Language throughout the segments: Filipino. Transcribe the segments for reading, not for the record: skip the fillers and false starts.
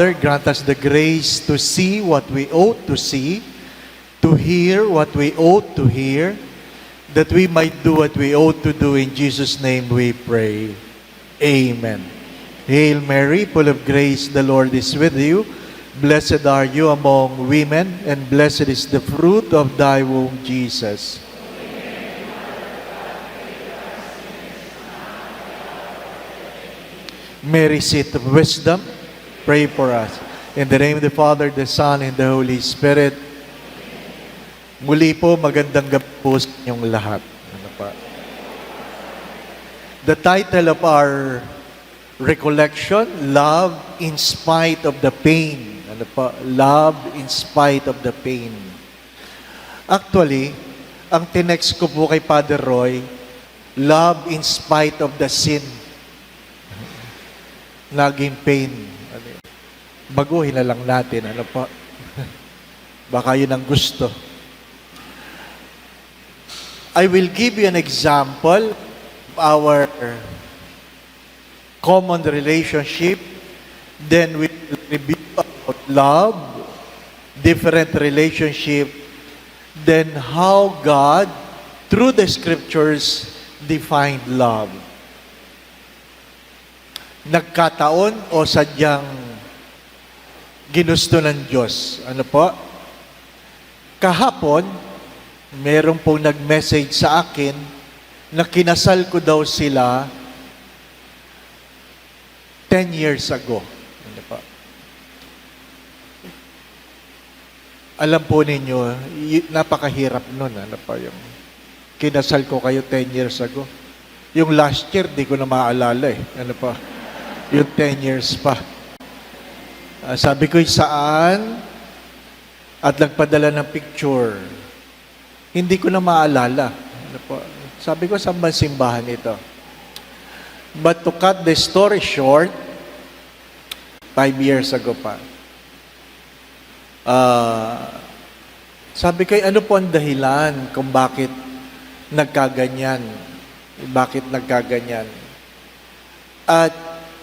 Lord, grant us the grace to see what we ought to see, to hear what we ought to hear, that we might do what we ought to do. In Jesus' name we pray. Amen. Hail Mary, full of grace, the Lord is with you. Blessed are you among women, and blessed is the fruit of thy womb, Jesus. Mary, seat of wisdom, pray for us. In the name of the Father, the Son, and the Holy Spirit. Muli po, magandang gabi po sa inyong lahat. Ano pa? The title of our recollection, Love in Spite of the Pain. Ano pa? Love in spite of the pain. Actually, ang tinext ko po kay Father Roy, Love in spite of the sin. Naging pain. Baguhin na lang natin. Ano pa? Baka yun ang gusto. I will give you an example of our common relationship. Then we will review about love, different relationship, then how God, through the scriptures, defined love. Nagkataon o sadyang ginusto ng Diyos. Ano po? Kahapon, meron pong nag-message sa akin na kinasal ko daw sila 10 years ago. Ano po? Alam po ninyo, napakahirap nun. Ano po yung kinasal ko kayo 10 years ago. Yung last year, di ko na maalala eh. Ano pa? Yung 10 years pa. Sabi ko, saan? At nagpadala ng picture. Hindi ko na maalala. Ano po? Sabi ko, saan ba simbahan ito? But to cut the story short, 5 years ago pa. Sabi ko, ano po ang dahilan kung bakit nagkaganyan? Bakit nagkaganyan? At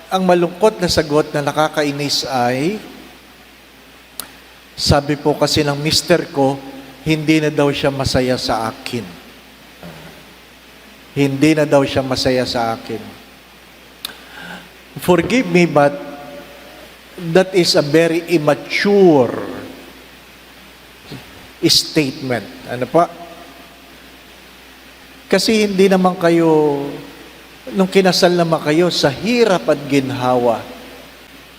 ang malungkot na sagot na nakakainis ay, sabi po kasi ng mister ko, hindi na daw siya masaya sa akin. Hindi na daw siya masaya sa akin. Forgive me, but that is a very immature statement. Ano pa? Kasi hindi naman kayo, nung kinasal naman kayo, sa hirap at ginhawa,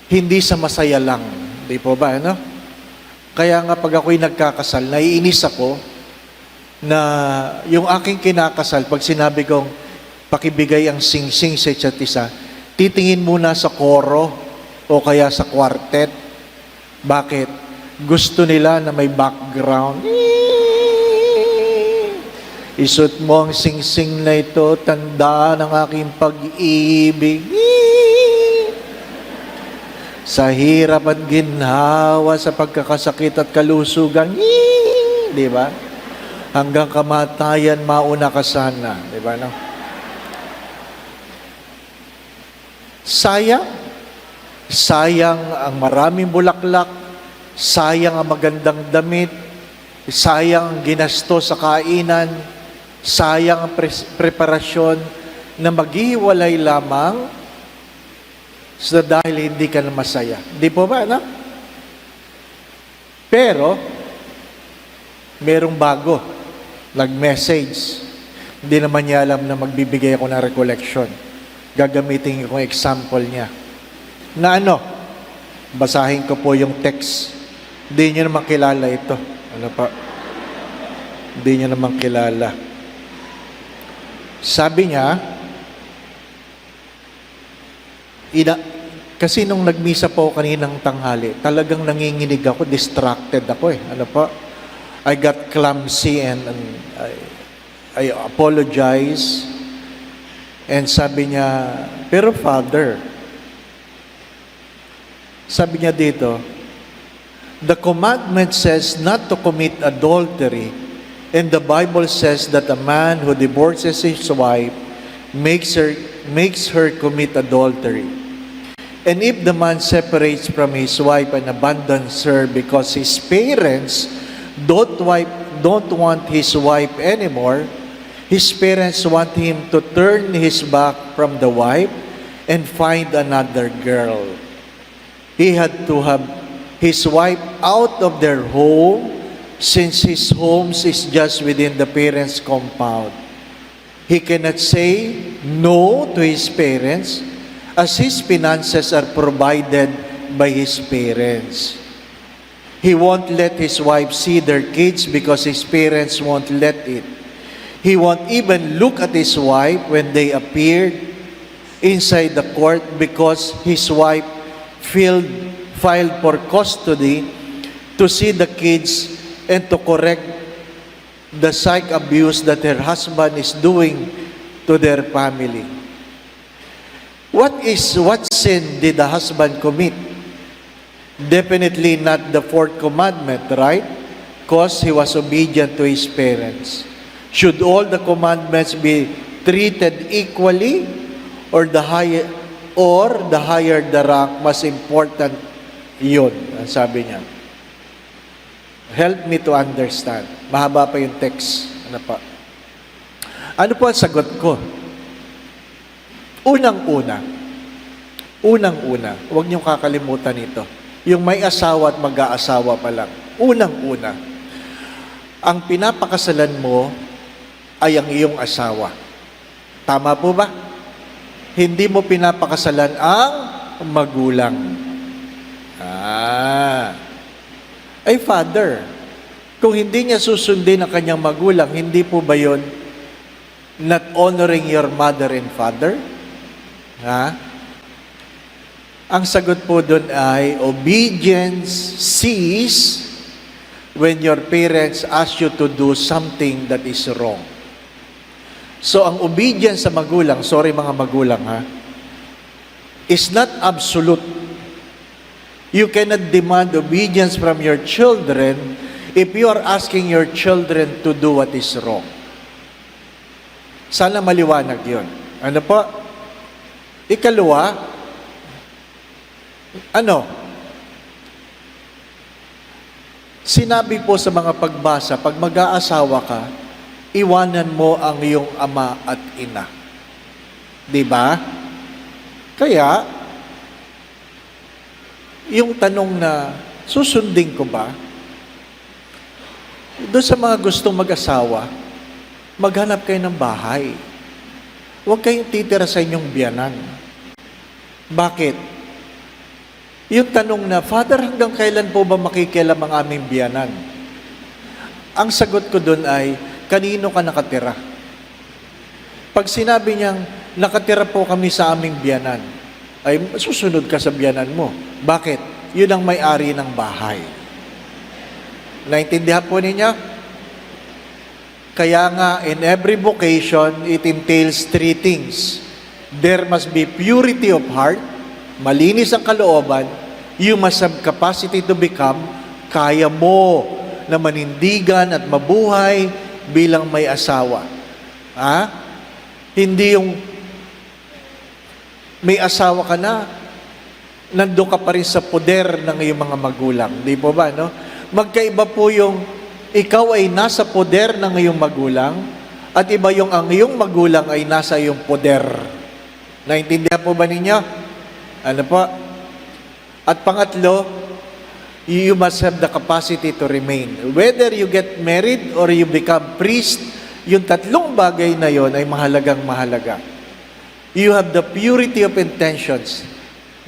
hindi sa masaya lang. Di po ba, ano? Kaya nga pag ako'y nagkakasal, naiinis ako na yung aking kinakasal, pag sinabi kong pakibigay ang sing-sing sa isa't isa, titingin muna sa koro o kaya sa quartet. Bakit? Gusto nila na may background. Isut mo ang sing-sing na ito, tanda ng aking pag-ibig. Sa hirap at ginhawa, sa pagkakasakit at kalusugan. Di ba? Hanggang kamatayan, mauna ka sana. Di ba? No? Sayang. Sayang ang maraming bulaklak. Sayang ang magandang damit. Sayang ang ginasto sa kainan. Sayang ang preparasyon na maghiwalay lamang sa dahil hindi ka na masaya. Di po ba, no? Pero, merong bago. Nag-message. Hindi naman niya alam na magbibigay ako ng recollection. Gagamitin ko yung example niya. Na ano? Basahin ko po yung text. Hindi niyo naman kilala ito. Ano pa? Hindi niyo naman kilala. Sabi niya, kasi nung nagmisa po kaninang tanghali, talagang nanginginig ako, distracted ako eh. Ano pa? I got clumsy and I apologize. And sabi niya, pero Father, sabi niya dito, the commandment says not to commit adultery, and the Bible says that a man who divorces his wife makes her commit adultery. And if the man separates from his wife and abandons her because his parents don't want his wife anymore, his parents want him to turn his back from the wife and find another girl. He had to have his wife out of their home since his home is just within the parents' compound. He cannot say no to his parents as his finances are provided by his parents. He won't let his wife see their kids because his parents won't let it. He won't even look at his wife when they appeared inside the court because his wife filed for custody to see the kids and to correct the psych abuse that her husband is doing to their family. What sin did the husband commit? Definitely not the fourth commandment, right? Because he was obedient to his parents. Should all the commandments be treated equally, or the higher the rank, mas important yun, ang sabi niya. Help me to understand. Mahaba pa yung text. Ano po ang sagot ko? Unang-una, huwag niyong kakalimutan ito. Yung may asawa at mag-aasawa pa lang. Unang-una, ang pinapakasalan mo ay ang iyong asawa. Tama po ba? Hindi mo pinapakasalan ang magulang. Ay father, kung hindi niya susundin ang kanyang magulang, hindi po ba yun not honoring your mother and father? Ang sagot po doon ay, obedience cease when your parents ask you to do something that is wrong. So, ang obedience sa magulang, sorry mga magulang is not absolute. You cannot demand obedience from your children if you are asking your children to do what is wrong. Sana maliwanag yun. Ano po? Ikalawa, sinabi po sa mga pagbasa, pag mag-aasawa ka, iwanan mo ang iyong ama at ina. Diba? Kaya, yung tanong na, susundin ko ba? Doon sa mga gustong mag-asawa, maghanap kayo ng bahay. Huwag kayong titira sa inyong biyanan. Bakit? Yung tanong na, Father, hanggang kailan po ba makikialam ang aming biyanan? Ang sagot ko doon ay, kanino ka nakatira? Pag sinabi niyang, nakatira po kami sa aming biyanan, ay susunod ka sa biyanan mo. Bakit? Yun ang may-ari ng bahay. Naintindihan po ninyo? Kaya nga, in every vocation, it entails three things. There must be purity of heart, malinis ang kalooban, you must have capacity to become, kaya mo na manindigan at mabuhay bilang may asawa. Hindi yung may asawa ka na, nandun ka pa rin sa poder ng iyong mga magulang. Di po ba, no? Magkaiba po yung ikaw ay nasa poder ng iyong magulang at iba yung ang iyong magulang ay nasa iyong poder. Naintindihan po ba ninyo? Ano po? At pangatlo, you must have the capacity to remain. Whether you get married or you become priest, yung tatlong bagay na yon ay mahalagang mahalaga. You have the purity of intentions,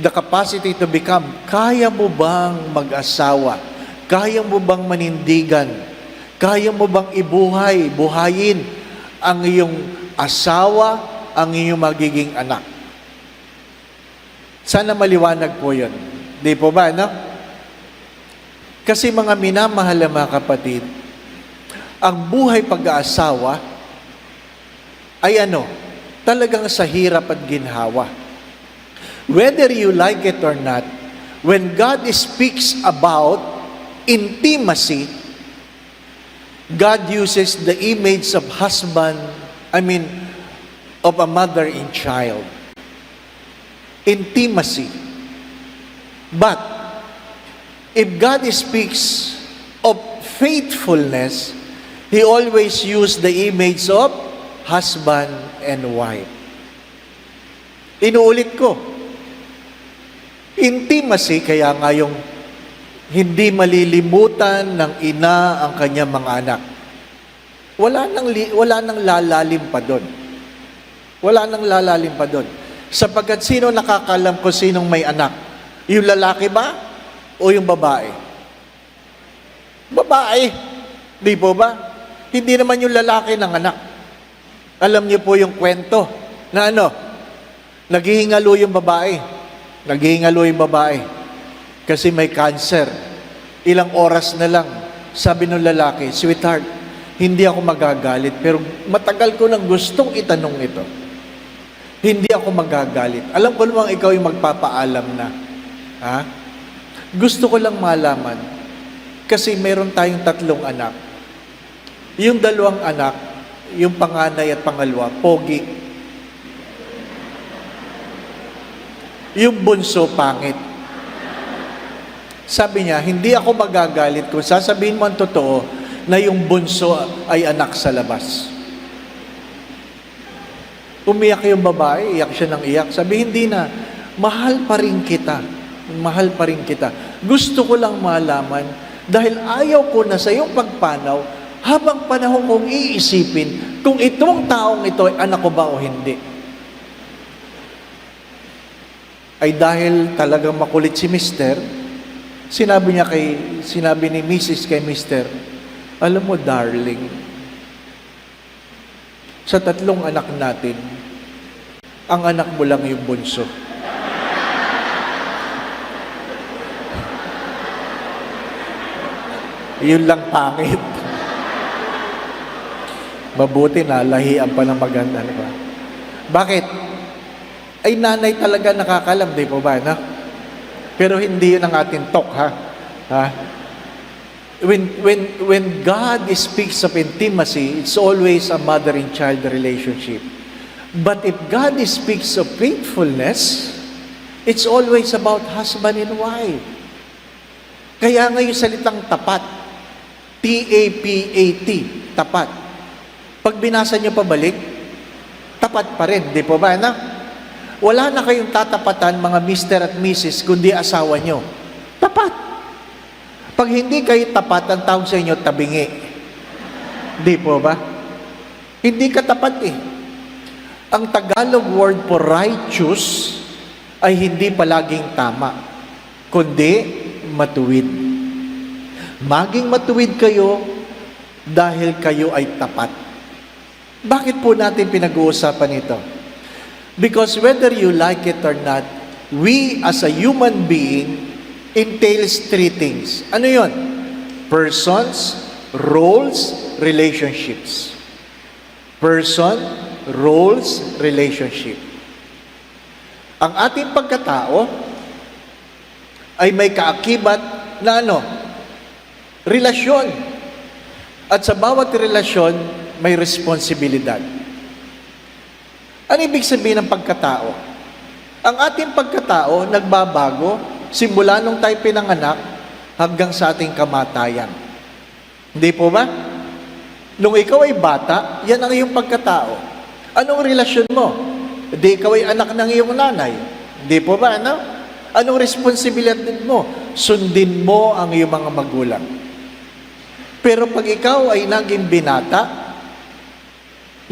the capacity to become. Kaya mo bang mag-asawa? Kaya mo bang manindigan? Kaya mo bang buhayin ang iyong asawa, ang iyong magiging anak? Sana maliwanag po yun. Di po ba, no? Kasi mga minamahal na mga kapatid, ang buhay pag-aasawa ay talagang sa hirap at ginhawa. Whether you like it or not, when God speaks about intimacy, God uses the image of of a mother and child. Intimacy. But, if God speaks of faithfulness, He always used the image of husband and wife. Inuulit ko, intimacy, kaya nga yung hindi malilimutan ng ina ang kanyang mga anak. Wala nang lalalim pa doon. Wala nang lalalim pa doon. Sapagkat sino nakakalam ko sinong may anak? Yung lalaki ba o yung babae? Babae. Di po ba? Hindi naman yung lalaki ng anak. Alam niyo po yung kwento na naghihingalo yung babae. Naghihingalo yung babae. Kasi may cancer. Ilang oras na lang. Sabi ng lalaki, sweetheart, hindi ako magagalit, pero matagal ko nang gustong itanong ito. Hindi ako magagalit. Alam ko namang ikaw yung magpapaalam na. Ha? Gusto ko lang malaman. Kasi meron tayong 3 anak. Yung 2 anak, yung panganay at pangalawa, pogi. Yung bunso, pangit. Sabi niya, hindi ako magagalit kung sasabihin mo ang totoo na yung bunso ay anak sa labas. Umiyak yung babae, iyak siya ng iyak. Sabi, hindi na, mahal pa rin kita. Mahal pa rin kita. Gusto ko lang malaman, dahil ayaw ko na sa iyong pagpanaw, habang panahon kong iisipin kung itong taong ito ay anak ko ba o hindi. Ay dahil talagang makulit si Mister, sinabi ni Mrs. kay Mister, alam mo darling, sa 3 anak natin, ang anak mo lang yung bunso. Yun lang pangit. Mabuti na, lahian pa ng maganda. Diba? Bakit? Ay nanay talaga nakakalam, di po ba? No? Pero hindi yun ang ating talk, ha? When God speaks of intimacy, it's always a mother and child relationship. But if God speaks of faithfulness, it's always about husband and wife. Kaya nga yung salitang tapat, T-A-P-A-T, tapat. Pag binasa niyo pabalik, tapat pa rin, di po ba? Na? Wala na kayong tatapatan, mga Mr. at Mrs., kundi asawa niyo. Tapat. Pag hindi kayo tapat, ang tawag sa inyo, tabingi. Di po ba? Hindi ka tapat eh. Ang Tagalog word for righteous ay hindi palaging tama, kundi matuwid. Maging matuwid kayo dahil kayo ay tapat. Bakit po natin pinag-uusapan ito? Because whether you like it or not, we as a human being entails 3 things. Ano yun? Persons, roles, relationships. Person, roles, relationship. Ang ating pagkatao ay may kaakibat na relasyon. At sa bawat relasyon, may responsibilidad. Ano ibig sabihin ng pagkatao? Ang ating pagkatao nagbabago simula nung tayo pinanganak hanggang sa ating kamatayan. Hindi po ba? Nung ikaw ay bata, yan ang iyong pagkatao. Anong relasyon mo? Hindi ikaw ay anak ng iyong nanay. Hindi po ba? Anong responsibilidad mo? Sundin mo ang iyong mga magulang. Pero pag ikaw ay naging binata,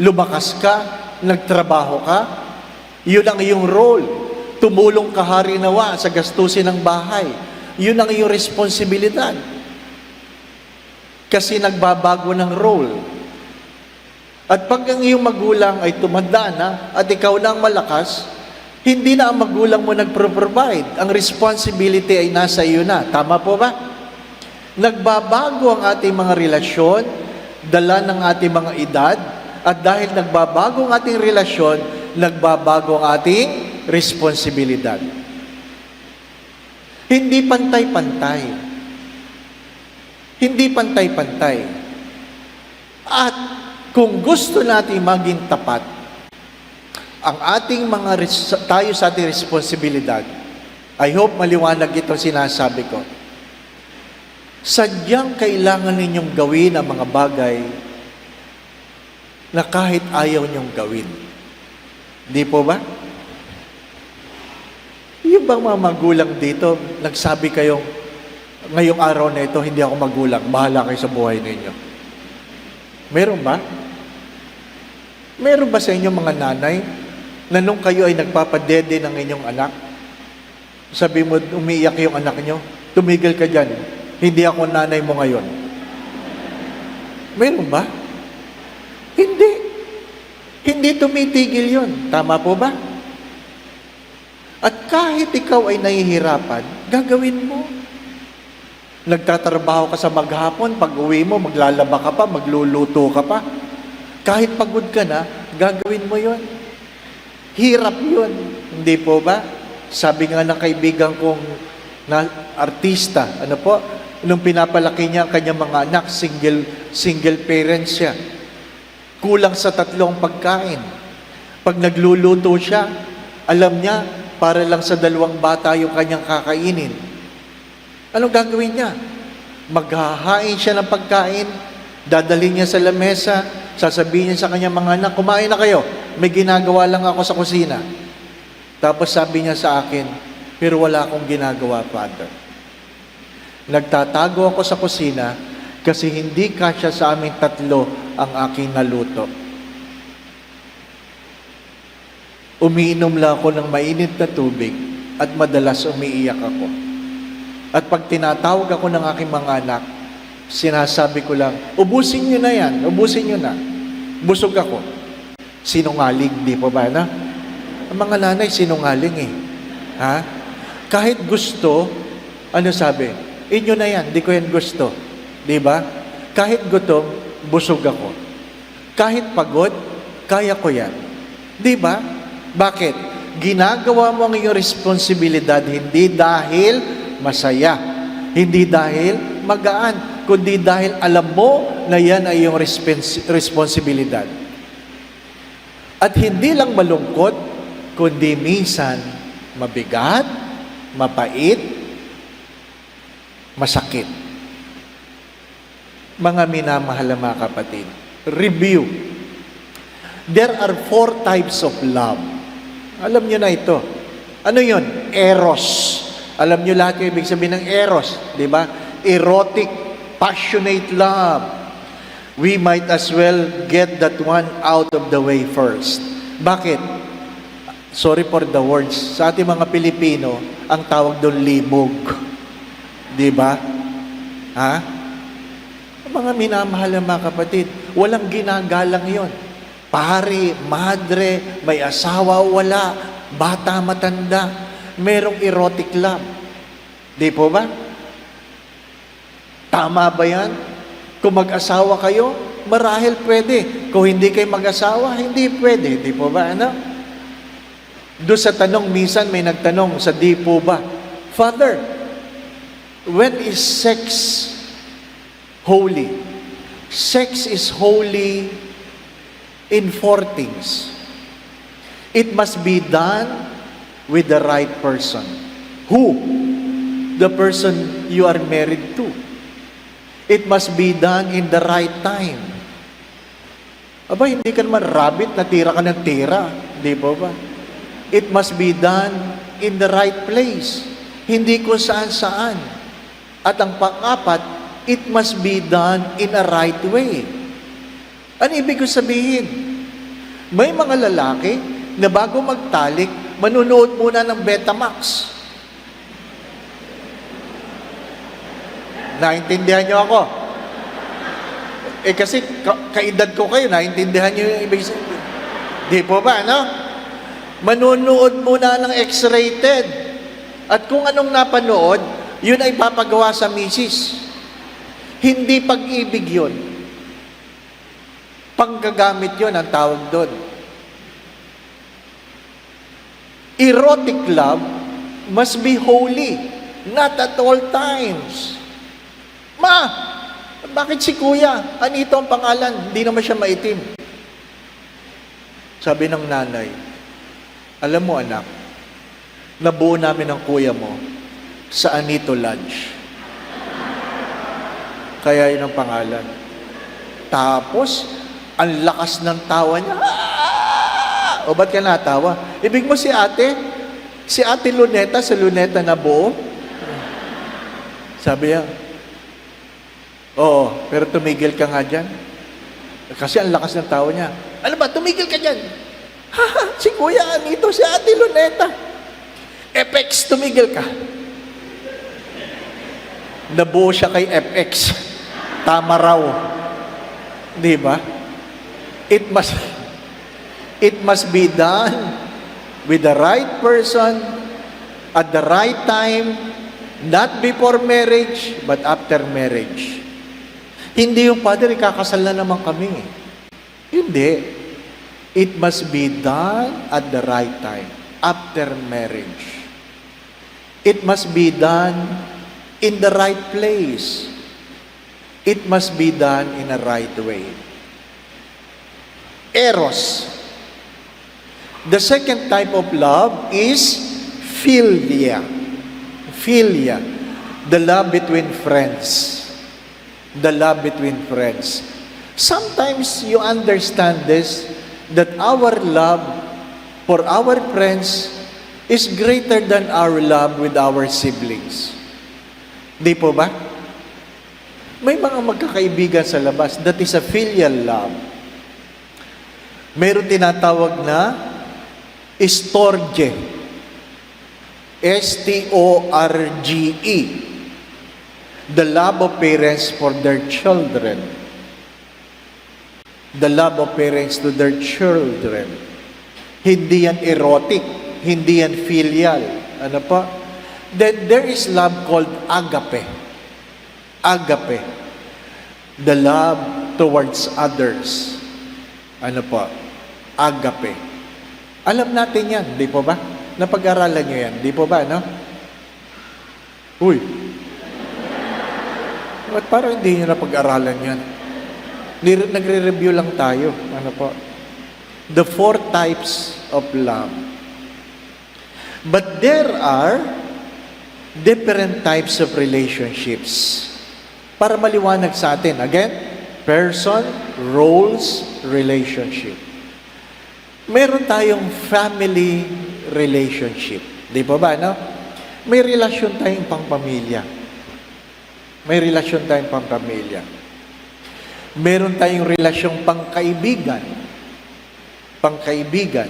lumakas ka, nagtrabaho ka, yun ang iyong role. Tumulong ka harinawa sa gastusin ng bahay. Yun ang iyong responsibilidad. Kasi nagbabago ng role. At pag ang iyong magulang ay tumanda na at ikaw na ang malakas, hindi na ang magulang mo nagpro-provide. Ang responsibility ay nasa iyo na. Tama po ba? Nagbabago ang ating mga relasyon, dala ng ating mga edad, at dahil nagbabago ang ating relasyon, nagbabago ang ating responsibilidad. Hindi pantay-pantay. Hindi pantay-pantay. At kung gusto natin maging tapat, ang ating tayo sa ating responsibilidad I hope maliwanag itong sinasabi ko. Sadyang kailangan ninyong gawin ang mga bagay na kahit ayaw ninyong gawin. Di po ba? Yung bang mga magulang dito, nagsabi kayong, ngayong araw na ito, hindi ako magulang, bahala kayo sa buhay ninyo. Meron ba? Meron ba sa inyo mga nanay, na nung kayo ay nagpapadede ng inyong anak, sabi mo, umiiyak yung anak nyo, tumigil ka dyan, hindi ako nanay mo ngayon. Meron ba? Hindi. Hindi tumitigil yun. Tama po ba? At kahit ikaw ay nahihirapan, gagawin mo. Nagtatrabaho ka sa maghapon, pag uwi mo, maglalaba ka pa, magluluto ka pa. Kahit pagod ka na, gagawin mo yon. Hirap yun. Hindi po ba? Sabi nga ng kaibigan kong na artista, ano po, nung pinapalaki niya ang kanyang mga anak, single parents siya. Kulang sa 3 pagkain. Pag nagluluto siya, alam niya, para lang sa 2 bata yung kanyang kakainin. Anong gagawin niya? Maghahain siya ng pagkain, dadalhin niya sa lamesa, sasabihin niya sa kanyang mga anak, kumain na kayo, may ginagawa lang ako sa kusina. Tapos sabi niya sa akin, pero wala akong ginagawa, Father. Nagtatago ako sa kusina kasi hindi kasya sa aming 3 ang aking naluto. Umiinom lang ako ng mainit na tubig at madalas umiiyak ako. At pag tinatawag ako ng aking mga anak, sinasabi ko lang, ubusin nyo na yan, ubusin nyo na. Busog ako. Sinungaling, di po ba na? Ang mga nanay, sinungaling eh. Ha? Kahit gusto, ano sabi? Inyo na yan, di ko yan gusto. Di ba? Kahit gutom, busog ako. Kahit pagod, kaya ko yan. Di ba? Bakit? Ginagawa mo ang iyong responsibilidad hindi dahil masaya, hindi dahil magaan, kundi dahil alam mo na yan ay iyong responsibilidad. At hindi lang malungkot, kundi minsan mabigat, mapait, masakit. Mga minamahal na mga kapatid, review. There are 4 types of love. Alam nyo na ito. Ano yun? Eros. Alam nyo lahat yung ibig sabihin ng eros. Di ba? Erotic, passionate love. We might as well get that one out of the way first. Bakit? Sorry for the words. Sa ating mga Pilipino, ang tawag doon libog. Di ba? Ha? Mga minamahal na mga kapatid, walang ginagalang yon. Pari, madre, may asawa, wala, bata, matanda, merong erotic love. Di po ba? Tama ba yan? Kung mag-asawa kayo, marahil pwede. Kung hindi kayo mag-asawa, hindi pwede. Di po ba? Ano? Doon sa tanong, minsan may nagtanong sa di po ba, Father, when is sex holy? Sex is holy in 4 things. It must be done with the right person. Who? The person you are married to. It must be done in the right time. Aba, hindi ka naman rabbit na tira ka ng tira. Di ba ba? It must be done in the right place. Hindi kung saan-saan. At ang pang-4, it must be done in a right way. Ano ibig ko sabihin? May mga lalaki na bago magtalik, manunood muna ng Betamax. Naintindihan niyo ako? Eh kasi kaedad ko kayo, naintindihan niyo yung ibig sabihin. Di po ba, no? Manunood muna ng X-rated. At kung anong napanood, yun ay papagawa sa misis. Hindi pag-ibig yun. Panggagamit yun ang tawag doon. Erotic love must be holy, not at all times. Ma, bakit si kuya? Anito ang pangalan? Hindi naman siya maitim. Sabi ng nanay, alam mo anak, nabuo namin ng kuya mo sa Anito Lodge. Kaya yun ang pangalan. Tapos, ang lakas ng tawa niya. "Ah!" O ba't ka natawa? Ibig mo si Ate Luneta, sa Luneta na buo? Sabi niya, "Oo, pero tumigil ka nga dyan." Kasi ang lakas ng tawa niya. "Ano ba, tumigil ka dyan?" "Ha, si Kuya Anito, si Ate Luneta." "FX, tumigil ka." Nabuo siya kay FX. Tama raw. Di ba? It must be done with the right person at the right time, not before marriage, but after marriage. Hindi yung, "Father, ikakasal na naman kami." Hindi. It must be done at the right time, after marriage. It must be done in the right place. It must be done in a right way. Eros. The second type of love is philia. Philia. The love between friends. The love between friends. Sometimes you understand this, that our love for our friends is greater than our love with our siblings. Di po ba? May mga magkakaibigan sa labas, that is a filial love. Meron tinatawag na storge. S-T-O-R-G-E. The love of parents for their children. The love of parents to their children. Hindi yan erotic. Hindi yan filial. Ano pa? Then there is love called agape. Agape. The love towards others. Ano po? Agape. Alam natin yan, di po ba? Napag-aralan nyo yan, di po ba, no? Uy! Ba't parang hindi nyo napag-aralan yan? Nagre-review lang tayo. Ano po? The 4 types of love. But there are different types of relationships. Para maliwanag sa atin, again, person, roles, relationship. Meron tayong family relationship. Di ba ba, no? May relasyon tayong pangpamilya. May relasyon tayong pangpamilya. Meron tayong relasyong pangkaibigan. Pangkaibigan.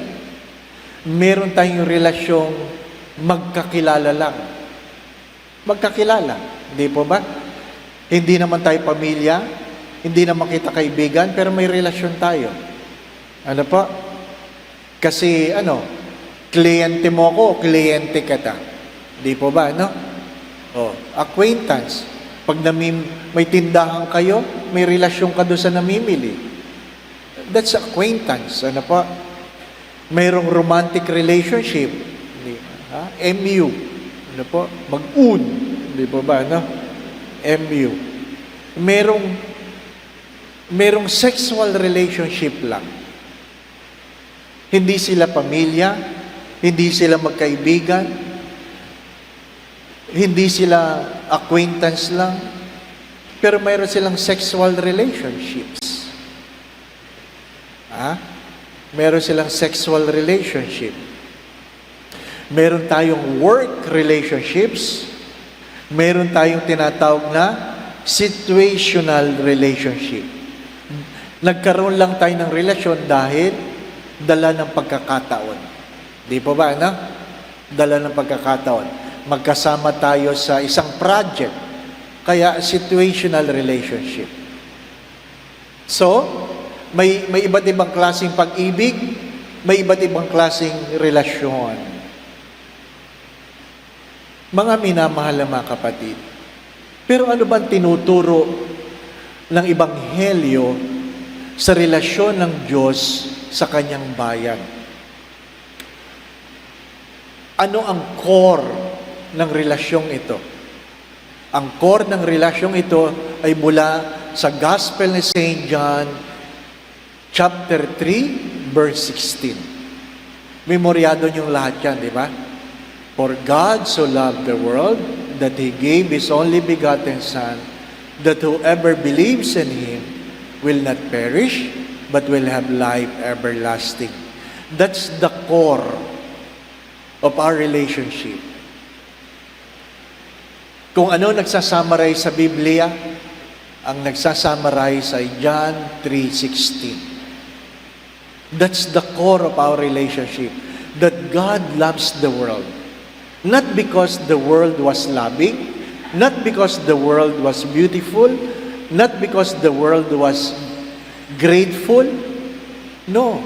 Meron tayong relasyong magkakilala lang. Magkakilala. Di po ba? Hindi naman tayo pamilya, hindi naman kita kaibigan, pero may relasyon tayo. Ano po? Kasi, kliyente mo ako, kliyente kita. Di po ba, no? Acquaintance. Pag may tindahan kayo, may relasyon ka doon sa namimili. That's acquaintance. Ano po? Mayroong romantic relationship. MU. Ano po? Mag-un. Di po ba, no? MU. Merong sexual relationship lang. Hindi sila pamilya, hindi sila magkaibigan, hindi sila acquaintance lang, pero mayroon silang sexual relationships. Meron silang sexual relationship. Meron tayong work relationships. Meron tayong tinatawag na situational relationship. Nagkaroon lang tayo ng relasyon dahil dala ng pagkakataon. Di po ba, no? Dala ng pagkakataon. Magkasama tayo sa isang project. Kaya situational relationship. So, may iba't ibang klaseng pag-ibig, may iba't ibang klaseng relasyon. Mga minamahal na mga kapatid, pero ano bang tinuturo ng Ebanghelyo sa relasyon ng Diyos sa kanyang bayan? Ano ang core ng relasyong ito? Ang core ng relasyong ito ay mula sa Gospel ni St. John, chapter 3, verse 16. Memoryado niyong lahat yan, di ba? For God so loved the world that He gave His only begotten Son, that whoever believes in Him will not perish, but will have life everlasting. That's the core of our relationship. Kung ano nagsasummarize sa Biblia, ang nagsasummarize ay John 3:16. That's the core of our relationship. That God loves the world. Not because the world was loving, not because the world was beautiful, not because the world was grateful, no.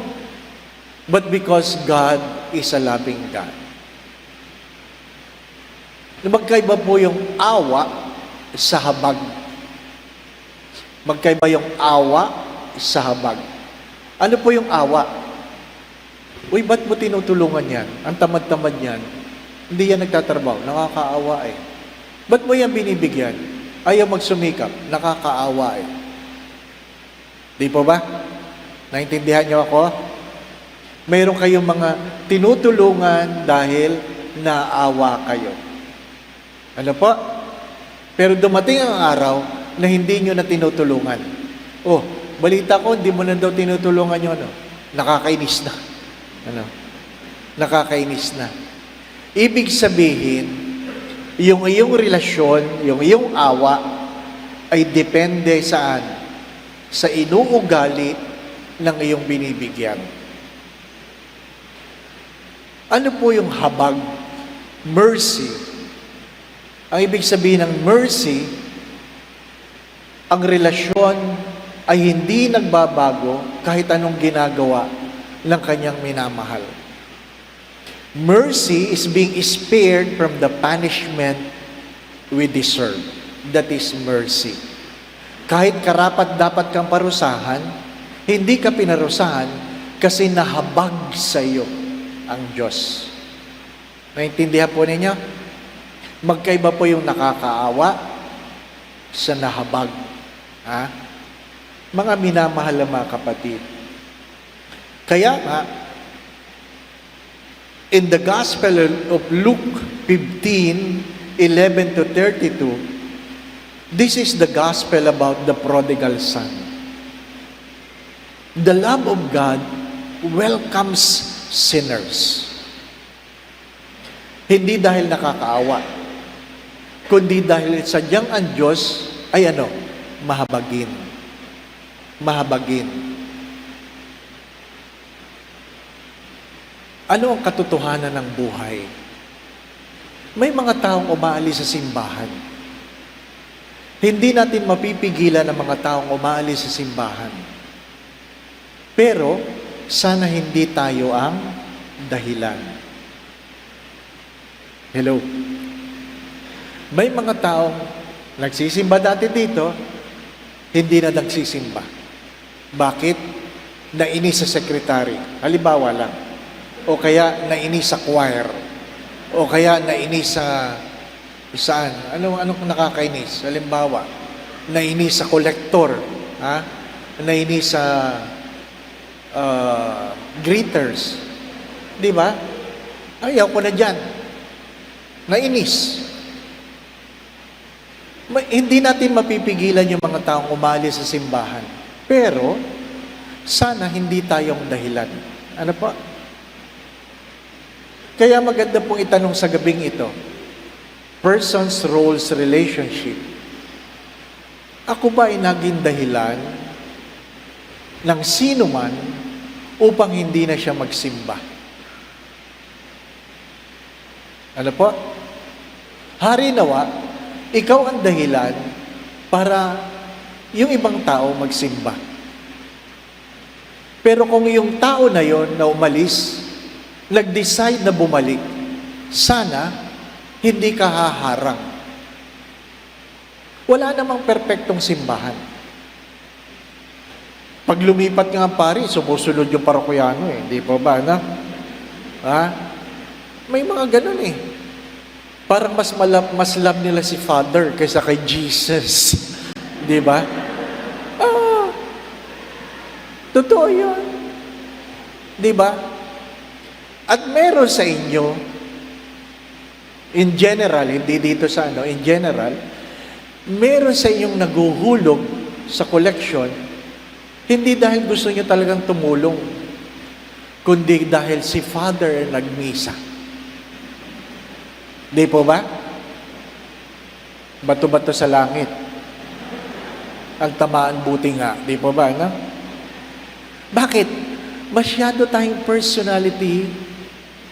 But because God is a loving God. Magkaiba po yung awa sa habag. Magkaiba yung awa sa habag. Ano po yung awa? Uy, ba't mo tinutulungan yan? Ang tamad-tamad yan. Hindi yan nagtatrabaho. Nakakaawa eh. Ba't mo yan binibigyan? Ayaw magsumikap. Nakakaawa eh. Di po ba? Naintindihan niyo ako? Mayroon kayong mga tinutulungan dahil naawa kayo. Ano po? Pero dumating ang araw na hindi nyo na tinutulungan. Oh, balita ko, hindi mo na daw tinutulungan nyo. Ano? Nakakainis na. Ano? Nakakainis na. Ibig sabihin, yung iyong relasyon, yung iyong awa, ay depende saan? Sa inuugali ng iyong binibigyan. Ano po yung habag? Mercy. Ang ibig sabihin ng mercy, ang relasyon ay hindi nagbabago kahit anong ginagawa ng kanyang minamahal. Mercy is being spared from the punishment we deserve. That is mercy. Kahit karapat dapat kang parusahan, hindi ka pinarusahan kasi nahabag sa iyo ang Diyos. Naintindihan po ninyo? Magkaiba po yung nakakaawa sa nahabag. Ha? Mga minamahal na mga kapatid. Kaya nga, in the Gospel of Luke 15:11 to 32, this is the gospel about the prodigal son. The love of God welcomes sinners. Hindi dahil nakakaawa, kundi dahil sadyang ang Diyos ay ano? Mahabagin. Mahabagin. Ano ang katotohanan ng buhay? May mga taong umaalis sa simbahan. Hindi natin mapipigilan ang mga taong umaalis sa simbahan. Pero, sana hindi tayo ang dahilan. Hello? May mga taong nagsisimba dati dito, hindi na nagsisimba. Bakit? Nainis sa sekretary. Halimbawa lang. O kaya nainis sa choir. O kaya nainis sa saan? Anong nakakainis? Halimbawa, nainis sa collector. Ha? Nainis sa greeters. Di ba? Ayaw ko na dyan. Nainis. Hindi natin mapipigilan yung mga taong umalis sa simbahan. Pero, sana hindi tayong dahilan. Ano po? Kaya maganda pong itanong sa gabing ito, persons, roles, relationship. Ako ba ay naging dahilan ng sino man upang hindi na siya magsimba? Ano po? Hari nawa, ikaw ang dahilan para yung ibang tao magsimba. Pero kung yung tao na yon na umalis, nag-decide na bumalik, sana hindi ka haharang. Wala namang perpektong simbahan. Pag lumipat nga ang pari, sumusunod yung parokyano eh. Di pa ba na? Ha? May mga ganun eh. Parang mas love nila si Father kaysa kay Jesus. Di ba? Totoo yun. Di ba? At meron sa inyo in general, hindi dito sa ano, in general, meron sa inyong naguhulog sa collection, hindi dahil gusto niyo talagang tumulong, kundi dahil si Father nagmisa. Di po ba? Bato-bato sa langit. Ang tamaan buti nga. Di po ba? No? Bakit? Masyado tayong personality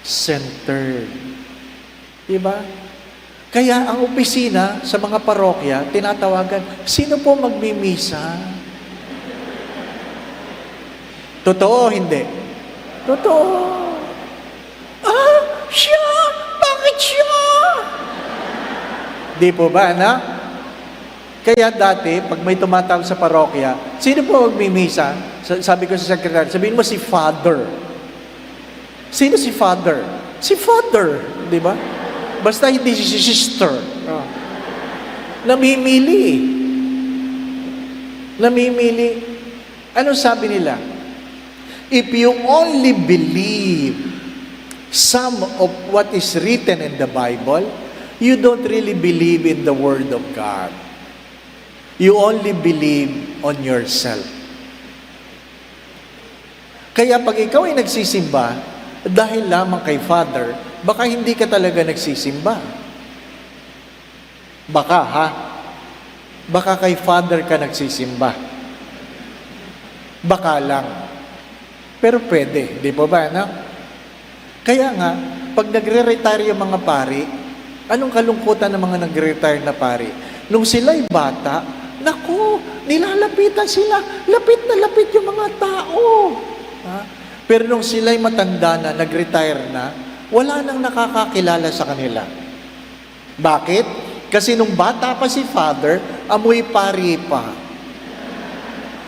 centered. Di ba? Kaya ang opisina sa mga parokya, tinatawagan, sino po magmimisa? Totoo o hindi? Totoo. Ah, siya! Bakit siya? Di po ba, na? Kaya dati, pag may tumatawag sa parokya, sino po magmimisa? Sabi ko sa sekretary, sabihin mo si Father. Sino si Father? Si Father, di ba? Basta hindi si sister. Oh. Namimili. Namimili. Ano sabi nila? If you only believe some of what is written in the Bible, you don't really believe in the Word of God. You only believe on yourself. Kaya pag ikaw ay nagsisimba, dahil lamang kay Father, baka hindi ka talaga nagsisimba. Baka, ha? Baka kay Father ka nagsisimba. Baka lang. Pero pwede, di po ba, no? Kaya nga, pag nagre-retire yung mga pari, anong kalungkutan ng mga nagre-retire na pari? Nung sila'y bata, naku, nilalapitan sila, lapit na lapit yung mga tao. Ha? Pero nung sila'y matanda na, nag-retire na, wala nang nakakakilala sa kanila. Bakit? Kasi nung bata pa si Father, amoy pari pa.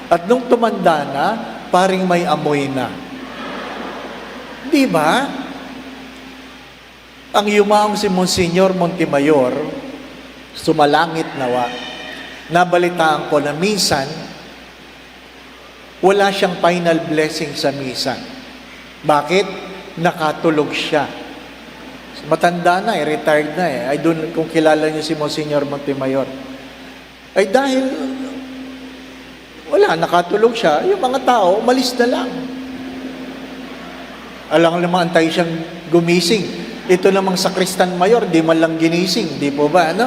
At nung tumanda na, paring may amoy na. Di ba? Ang yumaong si Monsignor Montemayor, sumalangit nawa, nabalitaan ko na minsan, wala siyang final blessing sa misa. Bakit? Nakatulog siya. Matanda na retired na I don't kung kilala niyo si Monsignor Montemayor. Ay dahil wala, nakatulog siya, yung mga tao, umalis na lang. Alang naman, antay siyang gumising. Ito namang sakristan mayor, di man lang ginising, di po ba, ano?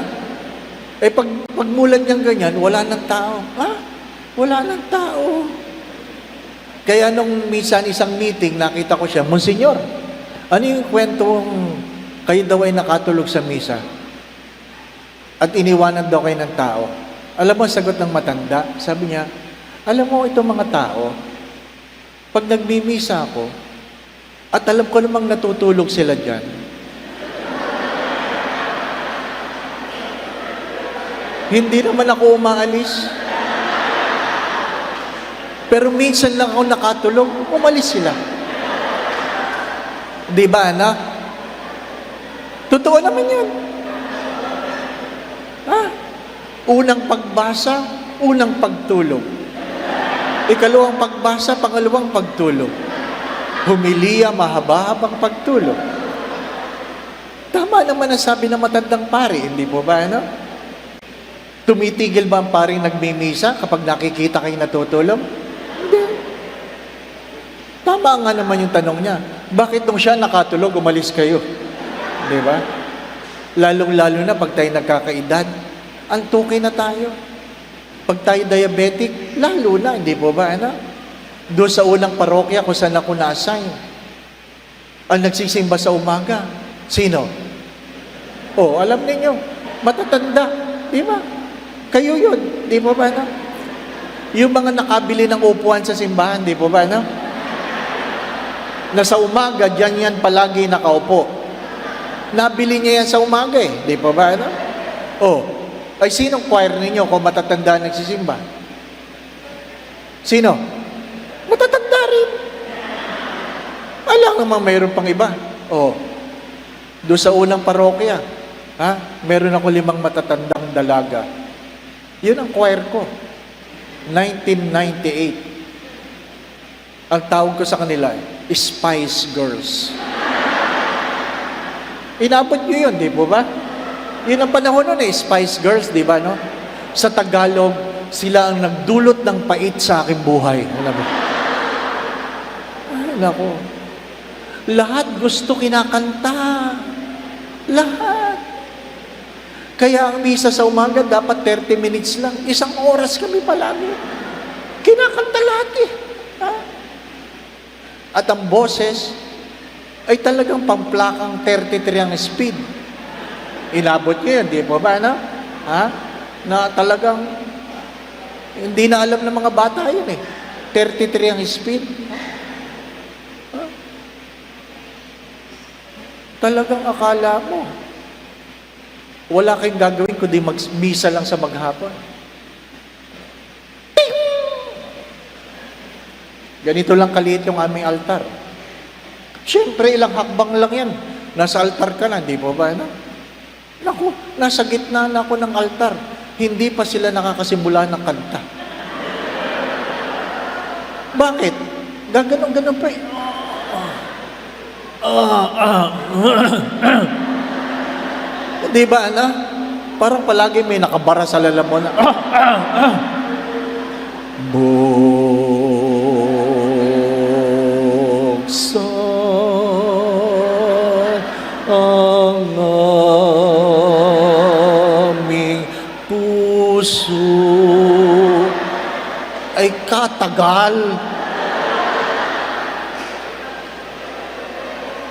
Pagmulan niyang ganyan, wala ng tao. Ha? Wala ng tao. Kaya nung minsan isang meeting, nakita ko siya, Monsignor, ano yung kwentong kayo daw ay nakatulog sa misa? At iniwanan daw kayo ng tao. Alam mo, sagot ng matanda, sabi niya, alam mo, itong mga tao, pag nagmimisa ako, at alam ko namang natutulog sila dyan, hindi naman ako umaalis. Pero minsan lang ako nakatulog, umalis sila. Di ba, anak? Totoo naman yun. Ha? Unang pagbasa, unang pagtulog. Ikalawang pagbasa, pangalawang pagtulog. Humiliya, mahaba-habang pagtulog. Tama naman ang sabi ng matandang pari, hindi po ba, ano? Tumitigil ba ang paring nagmimisa kapag nakikita kayo natutulog? Hindi. Tama nga naman yung tanong niya. Bakit nung siya nakatulog, umalis kayo? Di ba? Lalong-lalo na pag tayo nagkakaedad, ang tukay na tayo. Pag tayo diabetic, lalo na, hindi po ba, ano? Doon sa unang parokya kung saan ako na-assign, ang nagsisimba sa umaga, sino? Oh, alam ninyo, matatanda, di ba? Kayo yun, di po ba, no? Yung mga nakabili ng upuan sa simbahan, di po ba, no? Na sa umaga, diyan yan palagi nakaupo. Nabili niya yan sa umaga di po ba, no? Oh, ay sinong choir ninyo kung matatanda nagsisimba? Sino? Matatanda rin. Alam naman mayroon pang iba. Oh, doon sa unang parokya, ha? Meron ako 5 matatandang dalaga. Yun ang choir ko. 1998. Ang tawag ko sa kanila, Spice Girls. Inabot nyo yun, di po ba? Yun ang panahon nun Spice Girls, di ba, no? Sa Tagalog, sila ang nagdulot ng pait sa aking buhay. Alam mo? Ay, nako. Lahat gusto kinakanta. Lahat. Kaya ang misa sa umaga dapat 30 minutes lang. 1 oras kami palagi. Kinakanta lahat eh. Ha? At ang boses ay talagang pamplakang 33 ang speed. Inabot ko yun, di ba ba, no? Ha? Na talagang hindi na alam ng mga bata yun eh. 33 ang speed. Ha? Talagang akala mo wala kayong gagawin kundi mag-misa lang sa maghapon. Ting! Ganito lang kaliit yung aming altar. Siyempre, ilang hakbang lang yan. Nasa altar ka na, di ba ba? No? Naku, nasa gitna na ako ng altar. Hindi pa sila nakakasimula ng kanta. Bakit? Gaganon-ganon pa eh. Di ba, ano? Parang palagi may nakabara sa lalamon. Buksan ang aming puso. Ay katagal.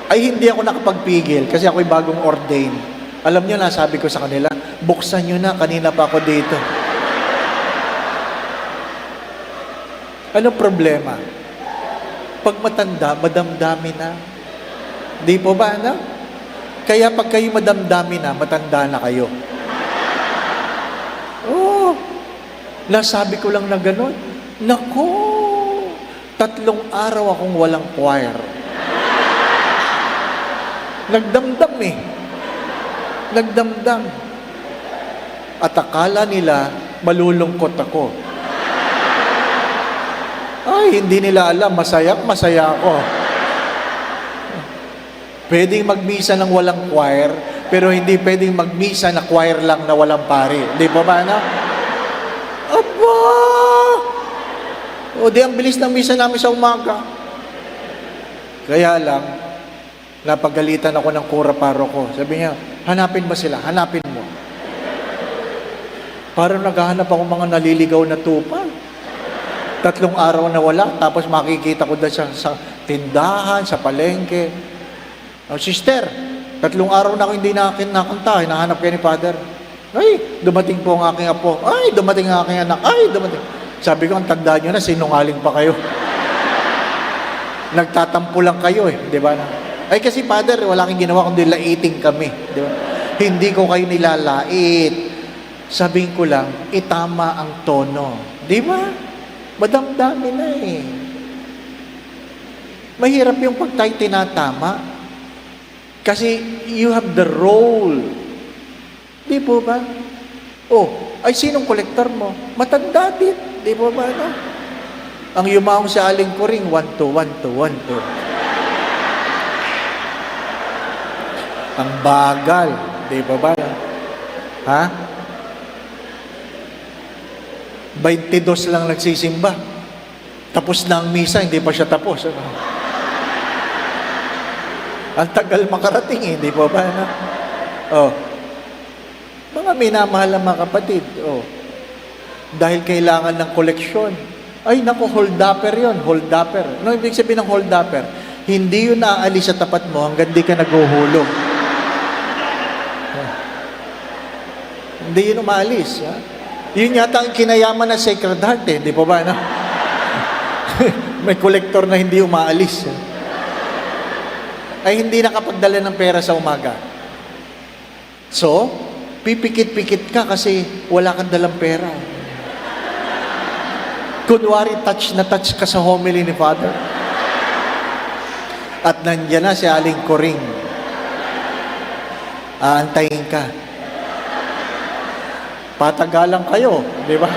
Ay hindi ako nakapagpigil kasi ako'y bagong ordain. Alam niyo na, sabi ko sa kanila, buksan niyo na, kanina pa ako dito. Ano problema? Pag matanda, madamdami na. Di po ba, ano? Kaya pag kayo madamdami na, matanda na kayo. Oh, nasabi ko lang na gano'n. Naku, 3 araw akong walang choir. Nagdamdam eh. Nagdamdam. At akala nila, malulungkot ako. Ay, hindi nila alam, masaya ako. Pwedeng magmisa ng walang choir, pero hindi pwedeng magmisa na choir lang na walang pari. Di ba ba, na? Aba! O, di ang bilis ng misa namin sa umaga. Kaya lang, napagalitan ako ng kura paro ko. Sabi niya, hanapin mo sila, hanapin mo. Parang naghahanap ako mga naliligaw na tupa. 3 araw na wala, tapos makikita ko doon sa tindahan, sa palengke. Oh, sister, 3 araw na ako hindi nakanta, hinahanap kayo ni Father. Ay, dumating po ang aking apo. Ay, dumating ang aking anak. Ay, dumating. Sabi ko, ang tandaan nyo na, sinungaling pa kayo. Nagtatampo lang kayo eh, di ba? Ay kasi Father, wala kang ginawa kundi laiting kami. Di ba? Hindi ko kayo nilalait. Sabihin ko lang, itama ang tono. Di ba? Madamdami na eh. Mahirap yung pag tayo tinatama. Kasi you have the role. Di po ba? Oh, ay sinong kolektor mo? Matanda din. Di po ba? No? Ang yumaong sa aling kuring, 1, 2, 1, 2, 1, 2. Ang bagal. Di ba ba? Ha? 22 lang nagsisimba. Tapos na ang misa, hindi pa siya tapos. Ano? Ang tagal makarating eh, di ba ba? Ano? Oh. Mga minamahal ng mga kapatid. Oh. Dahil kailangan ng koleksyon. Ay, naku, hold-upper yun. Hold-upper. Ano ibig sabihin ng hold-upper? Hindi yun naaalis sa tapat mo hanggang di ka naghuhulog. Hindi yun umaalis. Ha? Yun yata ang kinayaman ng Sacred Heart eh. Di pa ba? No? May kolektor na hindi umaalis. Ay hindi nakapagdala ng pera sa umaga. So, pipikit-pikit ka kasi wala kang dalang pera. Kunwari, touch na touch ka sa homily ni Father. At nandiyan na si Aling Coring. Aantayin ka. Patagalan kayo, di ba?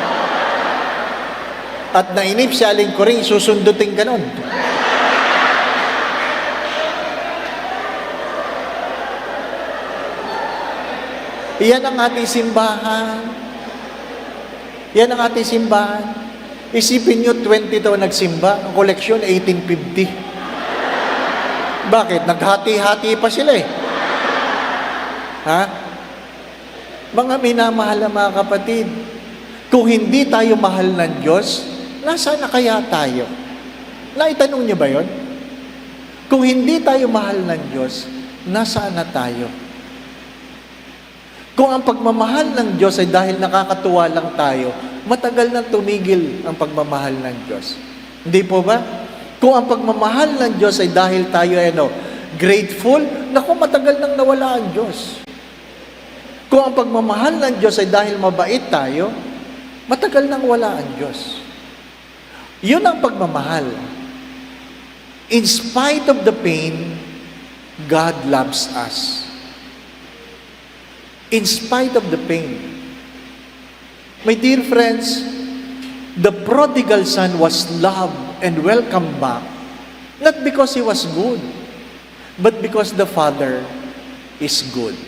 At nainip si Aling Coring, susundutin ka nun. Yan ang ating simbahan. Yan ang ating simbahan. Isipin nyo, 20 daw nagsimba. Ang koleksyon, 1850. Bakit? Naghati-hati pa sila eh. Ha? Mga minamahal na mga kapatid, kung hindi tayo mahal ng Diyos, nasaan na kaya tayo? Naitanong niyo ba yon? Kung hindi tayo mahal ng Diyos, nasaan na tayo? Kung ang pagmamahal ng Diyos ay dahil nakakatuwa lang tayo, matagal nang tumigil ang pagmamahal ng Diyos. Hindi po ba? Kung ang pagmamahal ng Diyos ay dahil tayo grateful, naku, matagal nang nawala ang Diyos. Kung ang pagmamahal ng Diyos ay dahil mabait tayo, matagal nang wala ang Diyos. Yun ang pagmamahal. In spite of the pain, God loves us. In spite of the pain. My dear friends, the prodigal son was loved and welcomed back, not because he was good, but because the Father is good.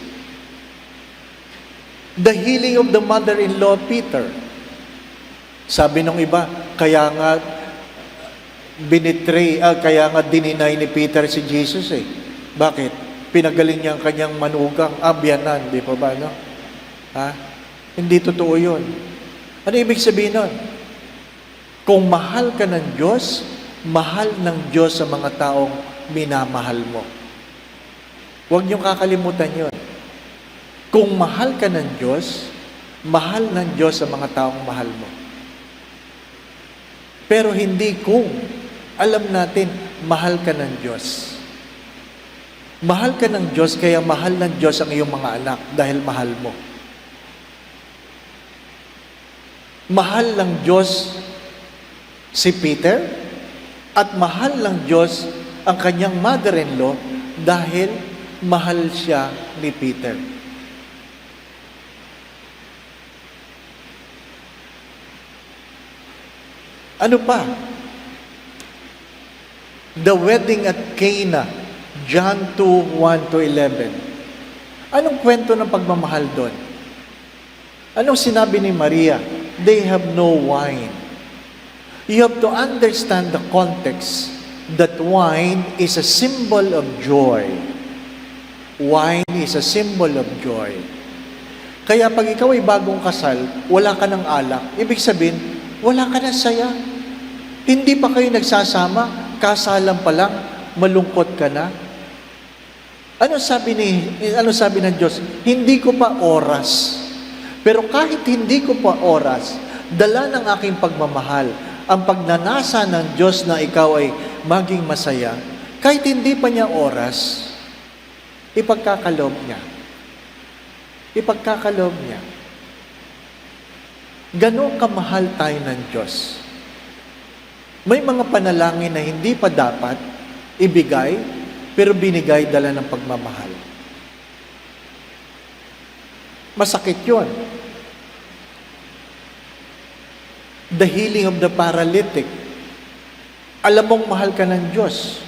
The healing of the mother-in-law, Peter. Sabi nung iba, kaya nga kaya nga dininay ni Peter si Jesus eh. Bakit? Pinagaling niya ang kanyang manugang, biyanan, di pa ba, no? Ha? Hindi totoo yun. Ano ibig sabihin nun? Kung mahal ka ng Diyos, mahal ng Diyos sa mga taong minamahal mo. Huwag niyong kakalimutan yun. Kung mahal ka ng Diyos, mahal ng Diyos sa mga taong mahal mo. Pero hindi kung alam natin, mahal ka ng Diyos. Mahal ka ng Diyos, kaya mahal ng Diyos ang iyong mga anak dahil mahal mo. Mahal ng Diyos si Peter at mahal ng Diyos ang kanyang mother-in-law dahil mahal siya ni Peter. Ano pa? The wedding at Cana, John 2:1-11. Anong kwento ng pagmamahal doon? Anong sinabi ni Maria? They have no wine. You have to understand the context that wine is a symbol of joy. Wine is a symbol of joy. Kaya pag ikaw ay bagong kasal, wala ka ng alak, ibig sabihin, wala ka ng saya. Hindi pa kayo nagsasama, kasalan pa lang, malungkot ka na. Ano sabi ng Diyos? Hindi ko pa oras. Pero kahit hindi ko pa oras, dala ng aking pagmamahal, ang pagnanasa ng Diyos na ikaw ay maging masaya, kahit hindi pa niya oras, ipagkakaloob niya. Ipagkakaloob niya. Ganon kamahal tayo ng Diyos. May mga panalangin na hindi pa dapat ibigay, pero binigay dala ng pagmamahal. Masakit yun. The healing of the paralytic. Alam mong mahal ka ng Diyos.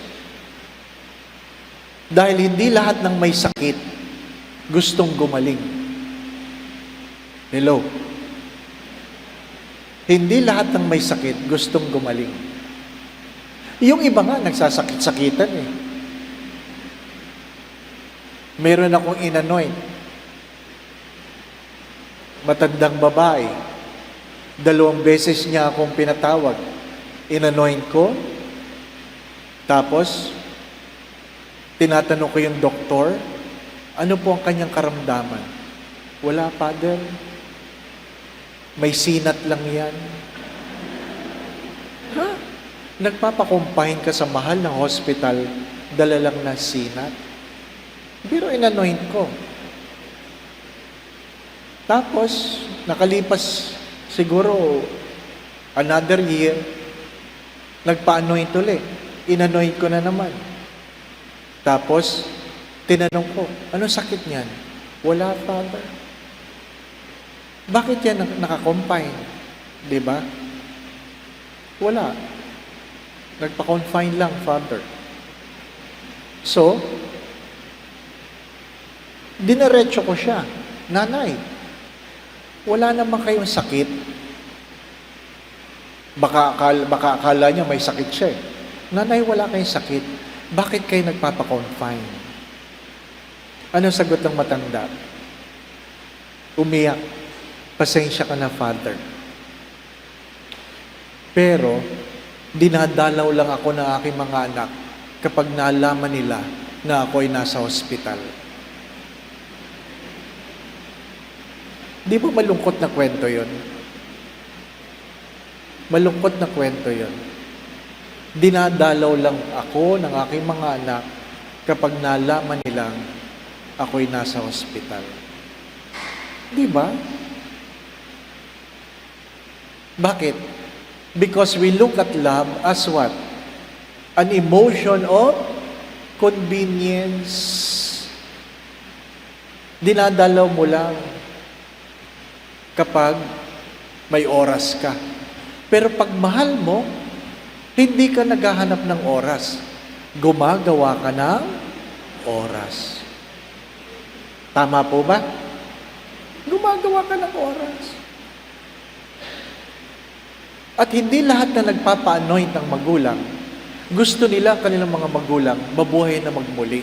Dahil hindi lahat ng may sakit gustong gumaling. Hello? Hindi lahat ng may sakit gustong gumaling. Yung iba nga, nagsasakit-sakitan eh. Meron akong inanoint. Matandang babae. 2 beses niya akong pinatawag. Inanoint ko. Tapos, tinatanong ko yung doktor, ano po ang kanyang karamdaman? Wala, Father. May sinat lang yan. Ha? Nagpapakumpine ka sa mahal ng hospital, dala lang na sinat? Pero inanoint ko. Tapos, nakalipas siguro another year, nagpa-anoint ulit. Inanoint ko na naman. Tapos, tinanong ko, anong sakit niyan? Wala, Father. Bakit yan nakakompine? Diba? Wala. Nagpa-confine lang, Father. So, dinaretso ko siya. Nanay, wala naman kayong sakit. Baka akala niya may sakit siya eh. Nanay, wala kayong sakit. Bakit kayo nagpapakonfine? Ano sagot ng matanda? Umiyak. Pasensya ka na, Father. Pero, dinadalaw lang ako ng aking mga anak kapag naalaman nila na ako ay nasa hospital. Di ba malungkot na kwento yon? Malungkot na kwento yon. Dinadalaw lang ako ng aking mga anak kapag nalaman nilang ako'y nasa hospital. Di ba? Bakit? Because we look at love as what? An emotion of convenience. Dinadalaw mo lang kapag may oras ka. Pero pag mahal mo, hindi ka naghahanap ng oras. Gumagawa ka ng oras. Tama po ba? Gumagawa ka ng oras. At hindi lahat na nagpapa-anoint ng magulang, gusto nila kanilang mga magulang mabuhay na magmuli.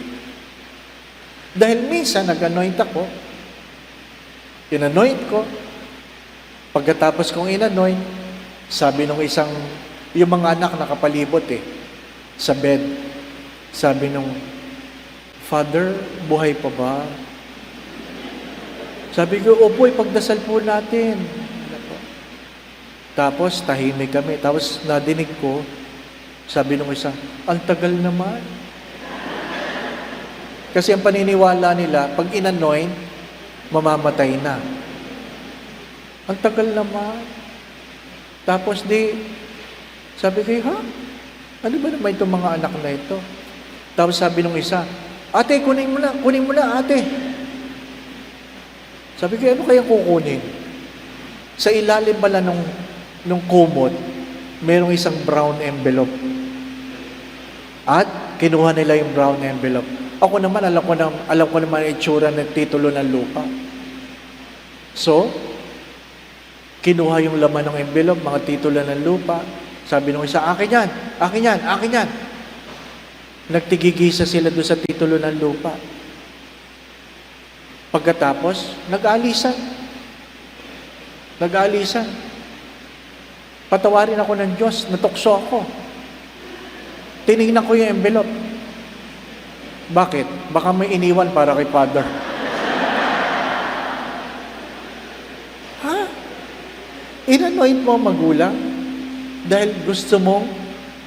Dahil minsan nag-anoint ako, in-anoint ko, pagkatapos kong in-anoint, sabi nung yung mga anak nakapalibot sa bed, sabi nung, Father, buhay pa ba? Sabi ko, opo, ipagdasal po natin. Tapos, tahimik kami. Tapos, nadinig ko, sabi nung isa, ang tagal naman. Kasi ang paniniwala nila, pag in-anoint, mamamatay na. Ang tagal naman. Tapos, sabi ko, ha? Ano ba naman itong mga anak na ito? Tapos sabi nung isa, ate, kunin mo na, ate. Sabi ko, ano kaya kukunin? Sa ilalim pala nung kumot, mayroong isang brown envelope. At kinuha nila yung brown envelope. Ako naman, alam ko naman ang itsura ng titulo ng lupa. So, kinuha yung laman ng envelope, mga titulo ng lupa. Sabi nung isa, akin yan. Nagtigigisa sila doon sa titulo ng lupa. Pagkatapos, nag-aalisan. Patawarin ako ng Diyos, natukso ako. Tinignan ko yung envelope. Bakit? Baka may iniwan para kay Father. Ha? In-anoint mo magulang dahil gusto mong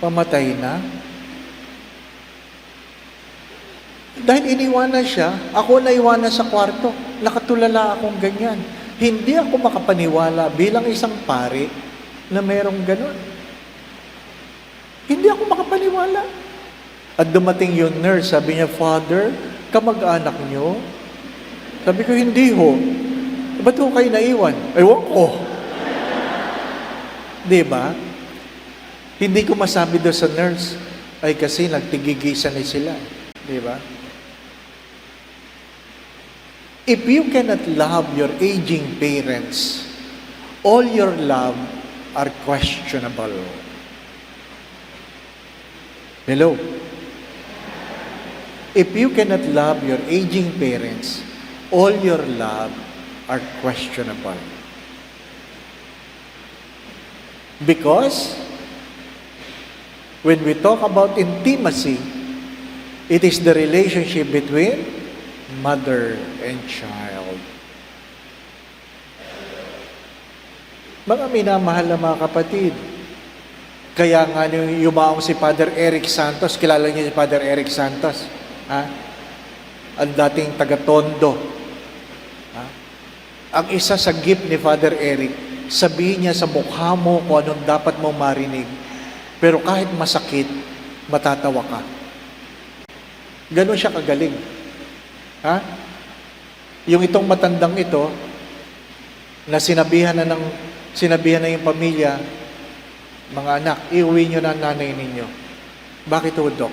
pamatay na? Dahil iniwanan siya, ako naiwanan sa kwarto. Nakatulala akong ganyan. Hindi ako makapaniwala bilang isang pari na mayroong ganon. Hindi ako makapaniwala. At dumating yung nurse, sabi niya, Father, kamag-anak niyo? Sabi ko, hindi ho. Ba't ho kayo naiwan? Ewan ko. Diba? Hindi ko masabi doon sa nurse, ay kasi nagtigigisa na sila. Diba? If you cannot love your aging parents, all your love are questionable. Hello? If you cannot love your aging parents, all your love are questionable. Because when we talk about intimacy, it is the relationship between mother and child. Mga minamahal na mga kapatid, kaya nga yumaong si Father Eric Santos, kilala niyo si Father Eric Santos, ha? Ang dating taga-Tondo. Ha? Ang isa sa gift ni Father Eric, sabihin niya sa mukha mo kung anong dapat mo marinig, pero kahit masakit, matatawa ka. Ganon siya kagaling. Ha? Yung itong matandang ito, na sinabihan na yung pamilya, mga anak, iuwi nyo na nanay ninyo. Bakit ho, Dok?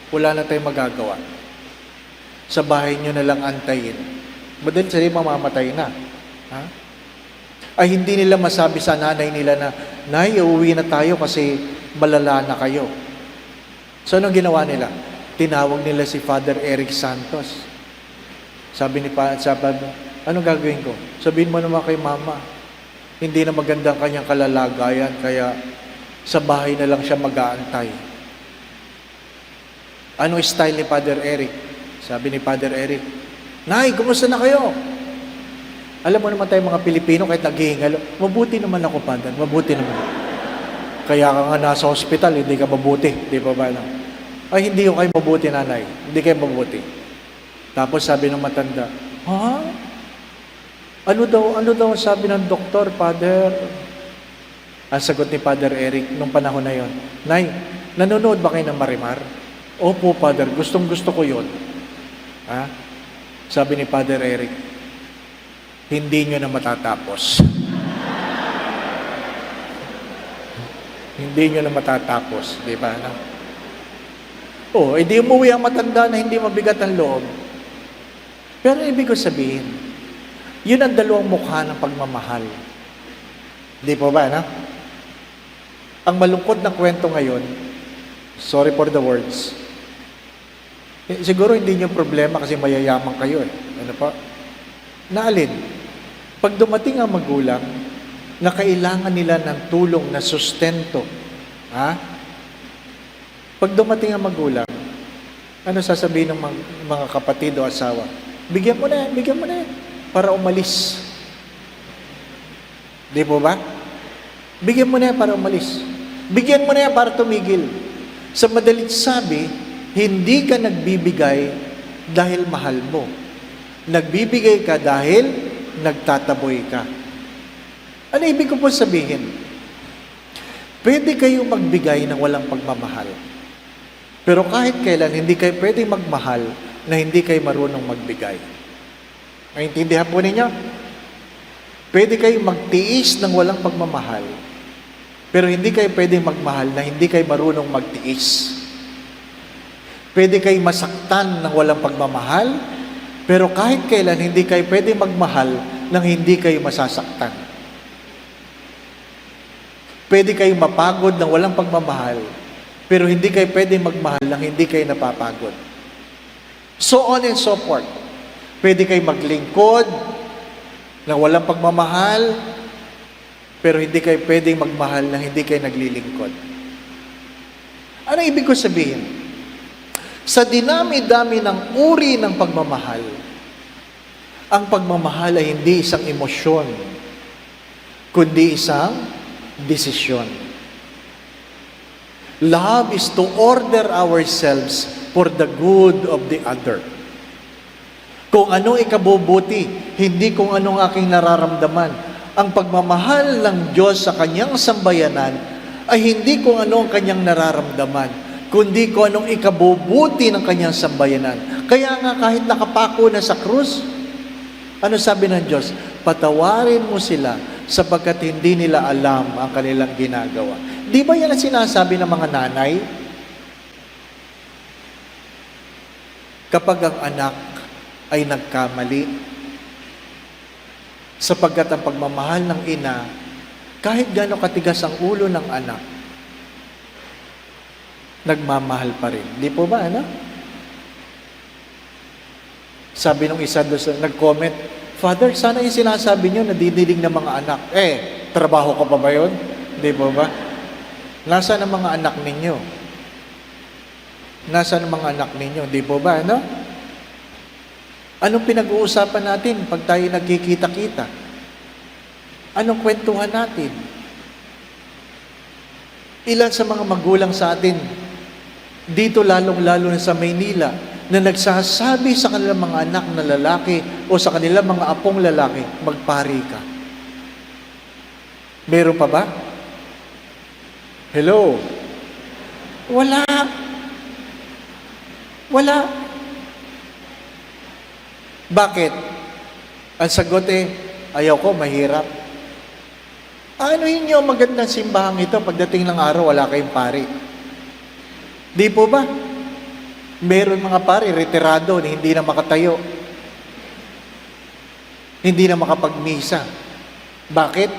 Wala na tayong magagawa. Sa bahay nyo na lang antayin. Madali sila mamamatay na. Ha? Ay hindi nila masabi sa nanay nila na, Nay, uuwi na tayo kasi malala na kayo. So anong ginawa nila? Tinawag nila si Father Eric Santos. Sabi, anong gagawin ko? Sabihin mo naman kay Mama, hindi na maganda ang kanyang kalalagayan, kaya sa bahay na lang siya mag-aantay. Anong style ni Father Eric? Sabi ni Father Eric, Nay, kumusta na kayo? Alam mo naman tayo mga Pilipino, kahit naghihingalo, mabuti naman ako, Father, mabuti naman. Kaya ka nga nasa hospital, hindi ka mabuti, di ba ba? Ay, hindi ko kayo mabuti, nanay. Hindi kayo mabuti. Tapos sabi ng matanda, ha? Ano daw sabi ng doktor, Father? Ang sagot ni Father Eric nung panahon na yon, Nay, nanonood ba kayo ng Marimar? Opo, Father, gustong-gusto ko yon. Ha? Sabi ni Father Eric, hindi nyo na matatapos. Hindi nyo na matatapos, di ba? Edi umuwi ang matanda na hindi mabigat ang loob. Pero ibig ko sabihin, yun ang dalawang mukha ng pagmamahal. Di po ba, na? Ang malungkot na kwento ngayon, sorry for the words, siguro hindi nyo problema kasi mayayaman kayo eh. Ano pa? Naalin, pag dumating ang magulang na kailangan nila ng tulong na sustento, pag dumating ang magulang, ano sasabihin ng mga kapatid o asawa? Bigyan mo na yan, para umalis. Di po ba? Bigyan mo na yan para umalis. Bigyan mo na yan para tumigil. Sa madalit sabi, hindi ka nagbibigay dahil mahal mo. Nagbibigay ka dahil nagtataboy ka. Ano ibig ko po sabihin? Pwede kayong magbigay ng walang pagmamahal. Pero kahit kailan, hindi kayo pwedeng magmahal na hindi kayo marunong magbigay. Naintindihan po ninyo? Pwede kayong magtiis ng walang pagmamahal, pero hindi kayo pwedeng magmahal na hindi kayo marunong magtiis. Pwede kayong masaktan ng walang pagmamahal, pero kahit kailan, hindi kayo pwedeng magmahal nang hindi kayo masasaktan. Pwede kayong mapagod ng walang pagmamahal, pero hindi kayo pwedeng magmahal nang hindi kayo napapagod. So on and so forth. Pwede kayo maglingkod ng walang pagmamahal, pero hindi kayo pwedeng magmahal nang hindi kayo naglilingkod. Ano ibig ko sabihin? Sa dinami-dami ng uri ng pagmamahal, ang pagmamahal ay hindi isang emosyon, kundi isang desisyon. Love is to order ourselves for the good of the other. Kung ano ikabubuti, hindi kung anong aking nararamdaman. Ang pagmamahal ng Diyos sa kanyang sambayanan ay hindi kung ano ang kanyang nararamdaman, kundi kung anong ikabubuti ng kanyang sambayanan. Kaya nga kahit nakapako na sa krus, ano sabi ng Diyos? Patawarin mo sila sapagkat hindi nila alam ang kanilang ginagawa. Di ba yan ang sinasabi ng mga nanay? Kapag ang anak ay nagkamali, sapagkat ang pagmamahal ng ina, kahit gaano katigas ang ulo ng anak, nagmamahal pa rin. Di po ba, ano? Sabi nung isa doon, nag-comment, Father, sana yung sinasabi nyo, nadidilig ng mga anak. Trabaho ka pa ba yun? Di po ba? Nasaan ang mga anak ninyo? Nasaan ang mga anak ninyo? Di po ba, ano? Anong pinag-uusapan natin pag tayo nagkikita-kita? Anong kwentuhan natin? Ilan sa mga magulang sa atin, dito lalong-lalo na sa Maynila, na nagsasabi sa kanilang mga anak na lalaki o sa kanilang mga apong lalaki, magpari ka. Meron pa ba? Hello? Wala. Wala. Bakit? Ang sagot ayaw ko, mahirap. Ano inyo magandang simbahang ito, pagdating ng araw, wala kayong pari. Di po ba? Meron mga pari, retirado, hindi na makatayo. Hindi na makapagmisa. Bakit?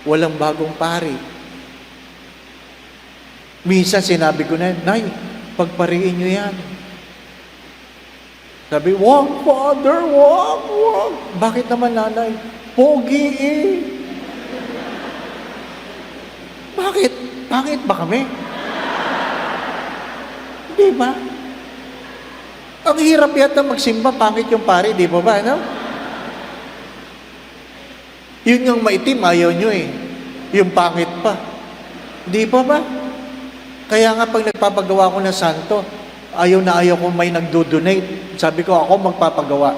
Walang bagong pari. Minsan sinabi ko na, Nay, pagpariin nyo yan. Sabi, wag, Father, wag, wag. Bakit naman, Nanay? Pogi eh. Bakit? Pangit ba kami? Di ba? Ang hirap yata magsimba, pangit yung pari, di ba ba, no? Yun yung maitim, ayaw nyo eh. Yung pangit pa. Di ba ba? Kaya nga pag nagpapagawa ko ng santo, ayaw na ayaw ko may nagdo-donate. Sabi ko, ako magpapagawa.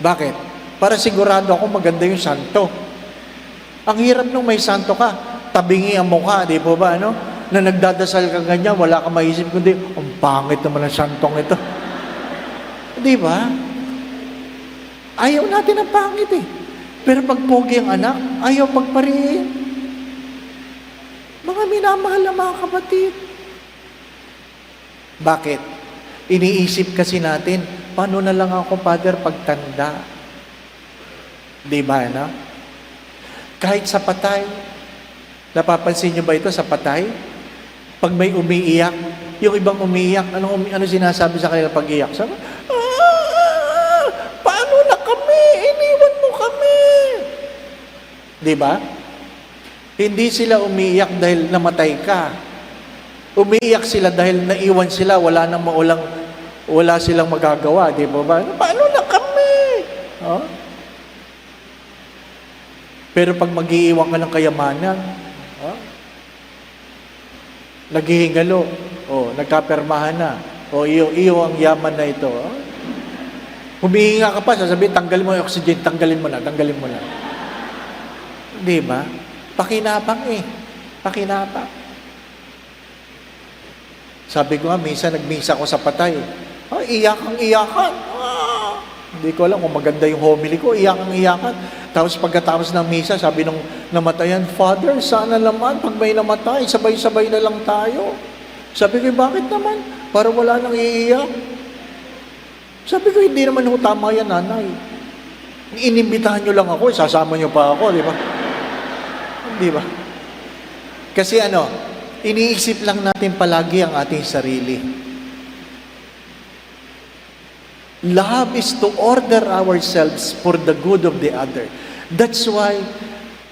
Bakit? Para sigurado ako maganda yung santo. Ang hirap nung may santo ka, tabingi ang mukha, di ba ba, ano? Na nagdadasal ka ganyan, wala ka maisip kundi, ang pangit naman ng santong ito. Di ba? Ayaw natin ang pangit eh. Pero pag pogi ang anak, ayaw pagpariin. Mga minamahal na mga kapatid. Bakit? Iniisip kasi natin, paano na lang ako, Father, pagtanda? Di ba, no? Kahit sa patay, napapansin niyo ba ito sa patay? Pag may umiiyak, yung ibang umiiyak, ano sinasabi sa kanila pag iyak? Sabi, paano na kami? Iniwan mo kami. Di ba? Hindi sila umiiyak dahil namatay ka. Umiiyak sila dahil naiwan sila, wala silang magagawa, di ba ba? Paano na kami? Oh? Pero pag mag-iiwan ka ng kayamanan, naghihingalo, nagkapermahan na, iyo ang yaman na ito. Humihinga ka pa, sasabihin, tanggalin mo yung oxygen, tanggalin mo na. Di ba? Pakinabang eh. Pakinabang. Sabi ko nga, minsan nagmisa ko sa patay. Iyakan. Hindi ko alam kung maganda yung homily ko, iyakan. Tapos pagkatapos ng misa, sabi nung namatayan, Father, sana naman, pag may namatay, sabay-sabay na lang tayo. Sabi ko, bakit naman? Para wala nang iiyak. Sabi ko, hindi naman ho tama yan, Nanay. Inimbitahan nyo lang ako, sasama nyo pa ako, di ba? Di ba? Kasi iniisip lang natin palagi ang ating sarili. Love is to order ourselves for the good of the other. That's why,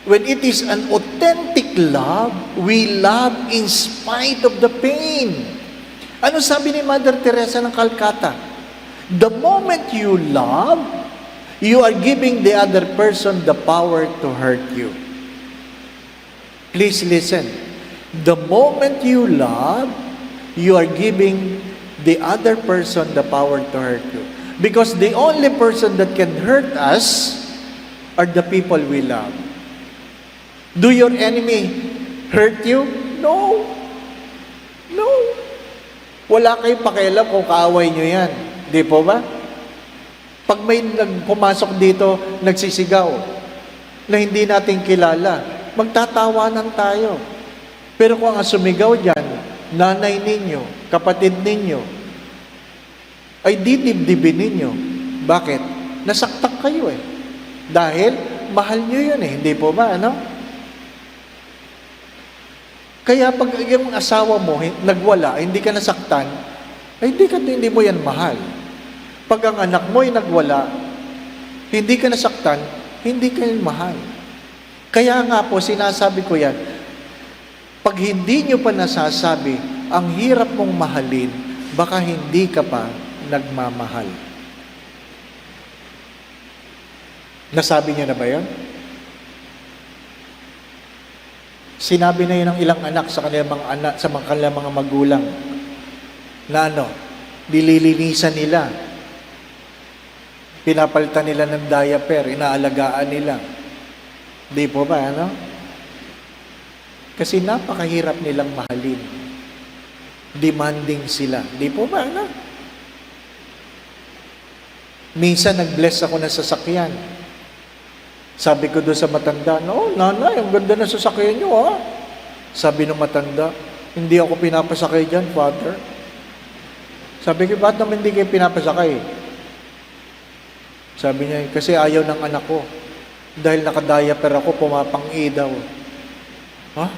when it is an authentic love, we love in spite of the pain. Ano sabi ni Mother Teresa ng Calcutta? The moment you love, you are giving the other person the power to hurt you. Please listen. The moment you love, you are giving the other person the power to hurt you. Because the only person that can hurt us are the people we love. Do your enemy hurt you? No. Wala kayong pakialam kung kaaway nyo yan. Di po ba? Pag may pumasok dito, nagsisigaw, na hindi natin kilala, magtatawanan tayo. Pero kung ang sumigaw dyan, nanay ninyo, kapatid ninyo, ay didibdibin ninyo. Bakit? Nasaktan kayo eh. Dahil, mahal nyo yun eh. Hindi po ba, Kaya pag yung asawa mo nagwala, hindi ka nasaktan, ay hindi mo yan mahal. Pag ang anak mo ay nagwala, hindi ka nasaktan, hindi ka yan mahal. Kaya nga po, sinasabi ko yan, pag hindi nyo pa nasasabi, ang hirap mong mahalin, baka hindi ka pa nagmamahal. Nasabi niyo na ba yun? Sinabi na yun ng ilang anak sa kanilang mga anak, sa kanilang mga magulang na nililinisan nila, pinapalitan nila ng diaper, inaalagaan nila. Di po ba, Kasi napakahirap nilang mahalin. Demanding sila. Di po ba, Minsan nag-bless ako ng sasakyan. Sabi ko doon sa matanda, Nanay, ang ganda ng sasakyan nyo, ha? Sabi ng matanda, hindi ako pinapasakay dyan, Father. Sabi ko, ba't naman hindi kayo pinapasakay? Sabi niya, kasi ayaw ng anak ko. Dahil nakadiaper ako, pumapang-i daw. Ha?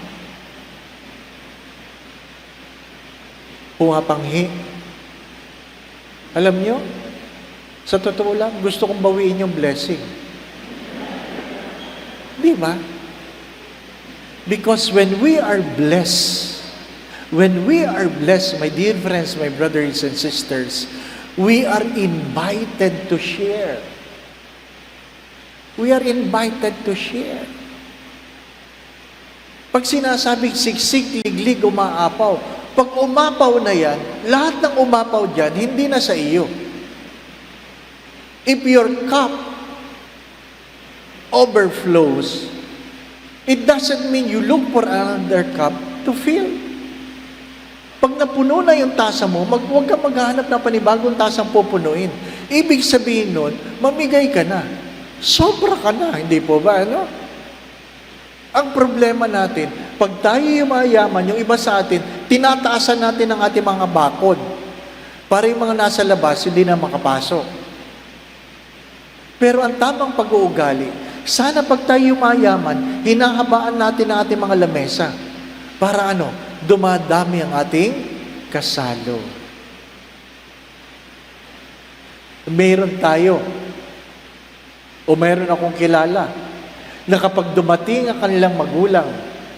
Pumapanghi. Alam nyo, sa totoo lang, gusto kong bawiin yung blessing. Di ba? Because when we are blessed, my dear friends, my brothers and sisters, we are invited to share. We are invited to share. Pag sinasabing siksik, liglig, umaapaw, pag umapaw na yan, lahat ng umapaw dyan, hindi na sa iyo. If your cup overflows, it doesn't mean you look for another cup to fill. Pag napuno na yung tasa mo, huwag ka maghahanap ng panibagong tasang pupunuin. Ibig sabihin nun, mamigay ka na. Sobra ka na, hindi po ba? Ano? Ang problema natin, pag tayo yumayaman, yung iba sa atin, tinataasan natin ang ating mga bakod. Para yung mga nasa labas, hindi na makapasok. Pero ang tamang pag-uugali, sana pag tayo yumayaman, hinahabaan natin ang ating mga lamesa. Para ano? Dumadami ang ating kasalo. Meron tayo, o meron akong kilala, na kapag dumating ang kanilang magulang,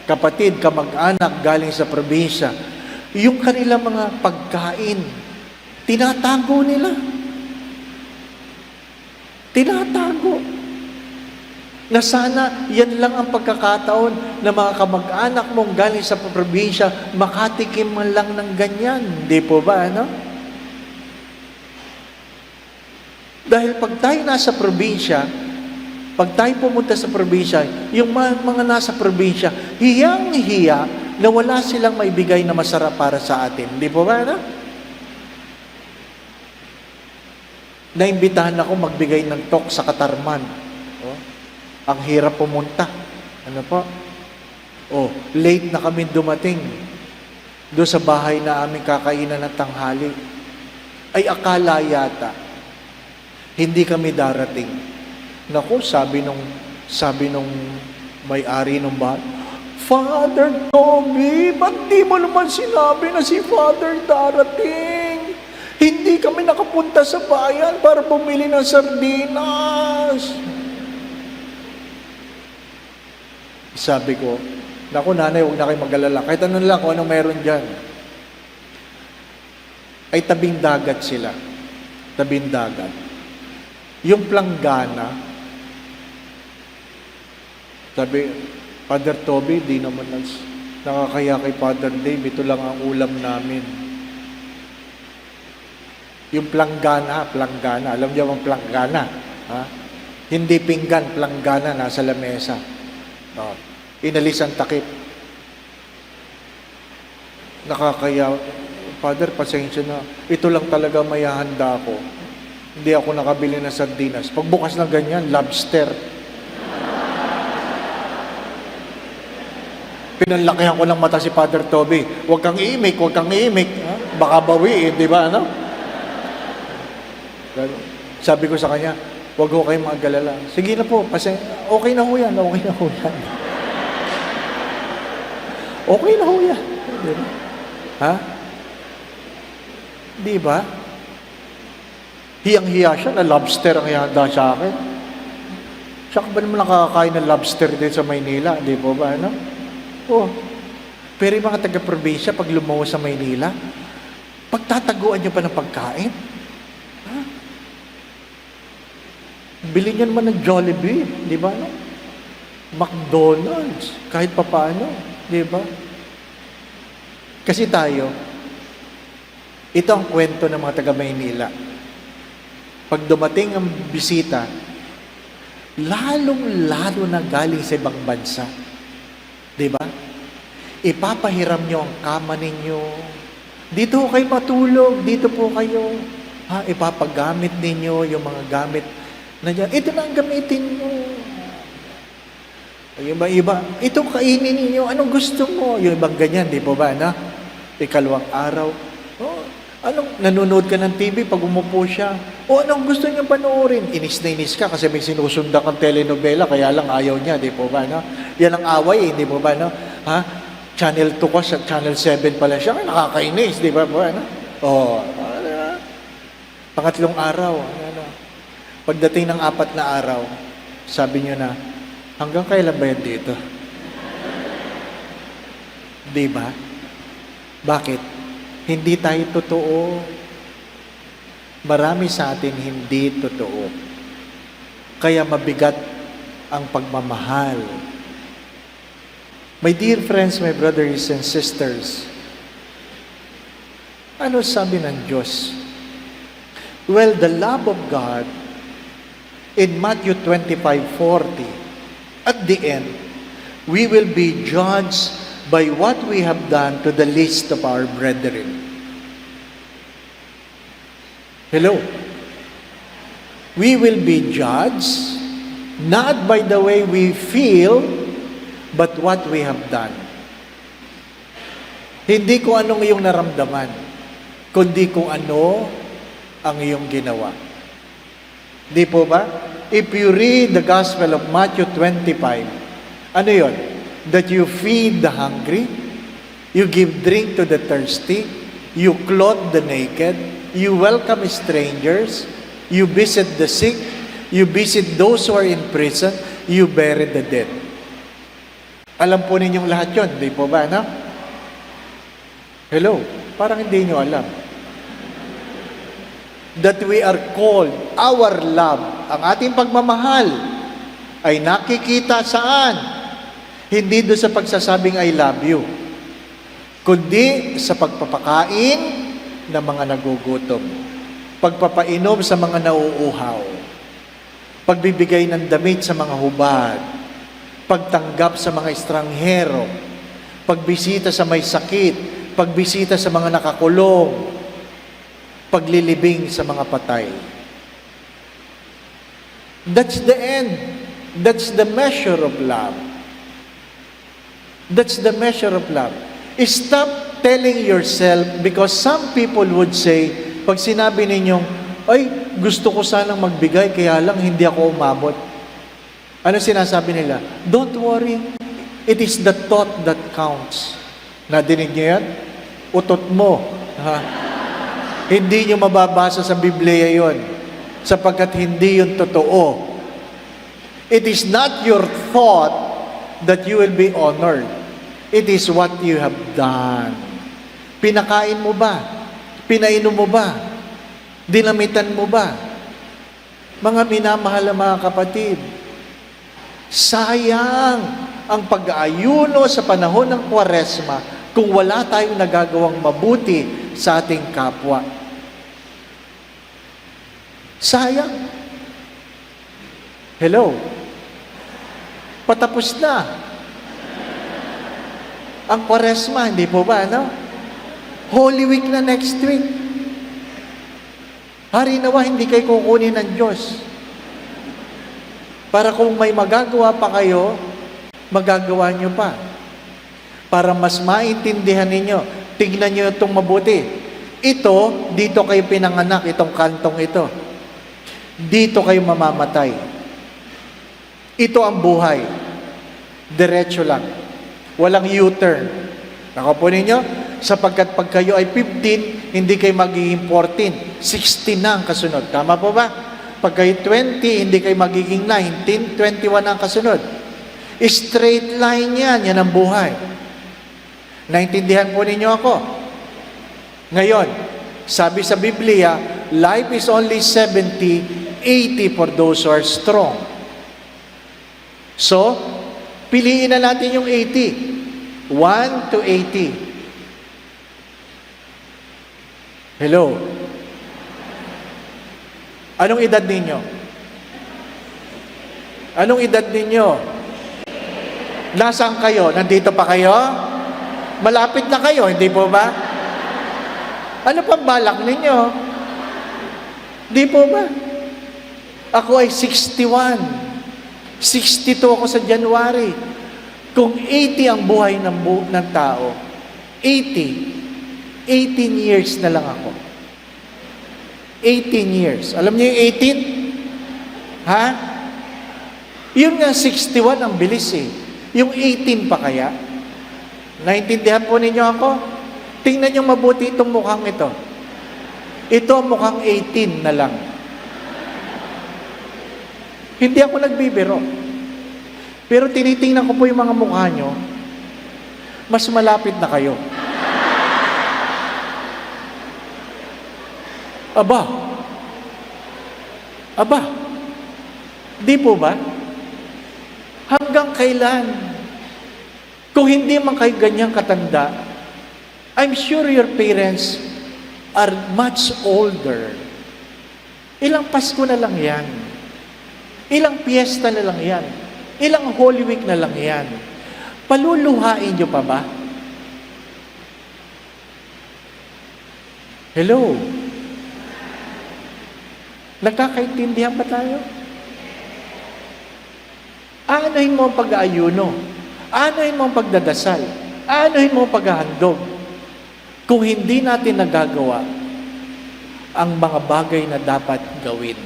kapatid, kamag-anak galing sa probinsya, yung kanilang mga pagkain, tinatago nila. Tinatago. Na sana yan lang ang pagkakataon na mga kamag-anak mong galing sa probinsya, makatikim man lang ng ganyan. Hindi po ba, ano? Dahil pag tayo nasa probinsya, pag tayo pumunta sa probinsya, yung mga nasa probinsya, hiyang-hiya na wala silang maibigay na masarap para sa atin. Hindi po ba, ano? Naimbitahan ako magbigay ng talk sa Katarman. Oh, ang hirap pumunta. Ano po? Oh, late na kami dumating doon sa bahay na aming kakainan ng tanghali. Ay akala yata, hindi kami darating. Naku, sabi nung may-ari ng bahay, Father Toby, ba't di mo naman sinabi na si Father darating? Hindi kami nakapunta sa bayan para bumili ng sardinas. Sabi ko, naku nanay, huwag na kayo mag-alala. Kahit ano lang kung anong meron dyan. Ay tabing dagat sila. Tabing dagat. Yung planggana, sabi, Father Toby, di naman nakakaya kay Father Dave, ito lang ang ulam namin. Yung planggana, alam niyo ang planggana? Ha? Hindi pinggan, planggana, nasa lamesa. Oh, inalis ang takip. Nakakaya, Father, pasensya na. Ito lang talaga may handa ko. Hindi ako nakabili ng sardinas. Pagbukas ng ganyan, lobster. Pinanlakihan ko ng mata si Father Toby. Huwag kang iimik, huwag kang iimik. Ha? Baka bawiin, di ba? Ano? Sabi ko sa kanya, huwag ko kayong mag-alala. Sige na po, okay na ho yan, okay na ho yan. Okay na ho yan. Diba? Ha? Di ba? Hiyang-hiya siya na lobster ang ihanda sa akin. Siya ka ba naman nakakakain ng lobster din sa Maynila? Di po ba? Ano? Oh. Pero yung mga taga-probinsya, pag lumawas sa Maynila, pagtataguan niyo pa ng pagkain? Ha? Bili niyo naman ng Jollibee, di ba? No? McDonald's, kahit pa paano, di ba? Kasi tayo, ito ang kwento ng mga taga-Maynila. Pag dumating ang bisita, lalong-lalo na galing sa ibang bansa. Diba? Ipapahiram nyo ang kama ninyo. Dito kayo matulog, dito po kayo. Ha? Ipapagamit ninyo yung mga gamit na dyan. Ito na ang gamitin mo. Yung iba, ito kainin ninyo, anong gusto mo? Yung ibang ganyan, di po ba? Na? Ikalawang araw. Oh, anong, nanonood ka ng TV pag umupo siya. O anong gusto niyo panoorin? Inis na inis ka kasi may sinusundan kang telenovela, kaya lang ayaw niya, di po ba, no? Yan ang away, di po ba, no? Ha? Channel 2 ko, sa Channel 7 pala siya, nakakainis, di ba po, ano? O, pangatlong araw, ano? Pagdating ng 4 na araw, sabi niyo na, hanggang kailan ba yan dito? Di ba? Bakit? Hindi tayo totoo. Marami sa atin hindi totoo. Kaya mabigat ang pagmamahal. My dear friends, my brothers and sisters, ano sabi ng Diyos? Well, the love of God in Matthew 25:40, at the end, we will be judged by what we have done to the least of our brethren. Hello? We will be judged not by the way we feel, but what we have done. Hindi kung anong iyong naramdaman, kundi kung ano ang iyong ginawa. Di po ba? If you read the Gospel of Matthew 25, ano yon? That you feed the hungry, you give drink to the thirsty, you clothe the naked, you welcome strangers, you visit the sick, you visit those who are in prison, you bury the dead. Alam po ninyong lahat yun, di po ba, no? Hello? Parang hindi nyo alam. That we are called, our love, ang ating pagmamahal, ay nakikita saan? Hindi doon sa pagsasabing I love you, kundi sa pagpapakain ng mga nagugutom, pagpapainom sa mga nauuhaw, pagbibigay ng damit sa mga hubad, pagtanggap sa mga estranghero, pagbisita sa may sakit, pagbisita sa mga nakakulong, paglilibing sa mga patay. That's the end. That's the measure of love. That's the measure of love. Stop telling yourself, because some people would say, pag sinabi ninyong, ay, gusto ko sanang magbigay, kaya lang hindi ako umabot. Ano sinasabi nila? Don't worry. It is the thought that counts. Nadinig niyo yan? Utot mo. Ha? Hindi niyo mababasa sa Biblia yon, sapagkat hindi yun totoo. It is not your thought that you will be honored. It is what you have done. Pinakain mo ba? Pinainom mo ba? Dinamitan mo ba? Mga minamahal na mga kapatid, sayang ang pag-aayuno sa panahon ng Kwaresma kung wala tayong nagagawang mabuti sa ating kapwa. Sayang. Hello? Patapos na ang Kwaresma, hindi po ba, no? Holy Week na next week. Hari nawa, hindi kayo kukunin ng Diyos. Para kung may magagawa pa kayo, magagawa nyo pa. Para mas maintindihan ninyo, tignan nyo itong mabuti. Ito, dito kayo pinanganak, itong kantong ito. Dito kayo mamamatay. Ito ang buhay. Diretso lang. Walang U-turn. Nakapo ninyo? Sapagkat pag kayo ay 15, hindi kayo magiging 14. 16 na ang kasunod. Tama po ba? Pag kayo 20, hindi kayo magiging 19, 21 na ang kasunod. Straight line yan. Yan ang buhay. Naintindihan po ninyo ako? Ngayon, sabi sa Biblia, life is only 70, 80 for those who are strong. So, piliin na natin yung 80. 1 to 80. Hello? Anong edad ninyo? Anong edad ninyo? Nasaan kayo? Nandito pa kayo? Malapit na kayo, hindi po ba? Ano pang balak ninyo? Hindi po ba? Ako ay 61. 62 ako sa January. Kung 80 ang buhay ng tao, 18 years na lang ako. 18 years. Alam niyo yung 18? Ha? Yun nga, 61 ang bilis eh. Yung 18 pa kaya? Naintindihan po ninyo ako? Tingnan niyo mabuti itong mukhang ito. Ito mukhang 18 na lang. Hindi ako nagbibiro. Pero tinitingnan ko po yung mga mukha nyo, mas malapit na kayo. Aba, di po ba? Hanggang kailan? Kung hindi man kayo ganyang katanda, I'm sure your parents are much older. Ilang Pasko na lang yan. Ilang piyesta na lang yan. Ilang Holy Week na lang yan. Paluluhain nyo pa ba? Hello? Nagkakaintindihan ba tayo? Aanohin mo ang pag-aayuno. Aanohin mo ang pagdadasal. Aanohin mo ang paghahandog. Kung hindi natin nagagawa ang mga bagay na dapat gawin.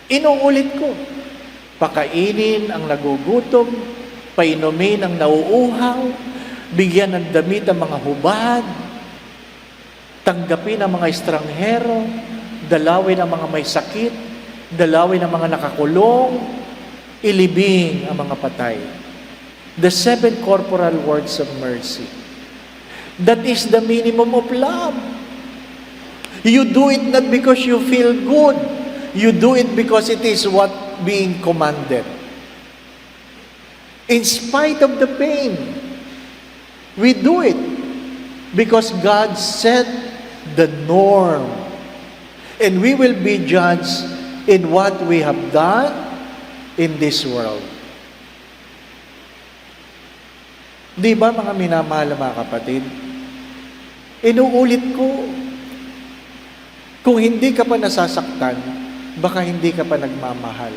Inuulit ko, pakainin ang nagugutom, painumin ang nauuhaw, bigyan ng damit ang mga hubad, tanggapin ang mga estranghero, dalawin ang mga may sakit, dalawin ang mga nakakulong, ilibing ang mga patay. The 7 corporal words of mercy. That is the minimum of love. You do it not because you feel good. You do it because it is what being commanded. In spite of the pain, we do it because God set the norm. And we will be judged in what we have done in this world. Di ba mga minamahal na mga kapatid? Inuulit ko, kung hindi ka pa nasasaktan, baka hindi ka pa nagmamahal.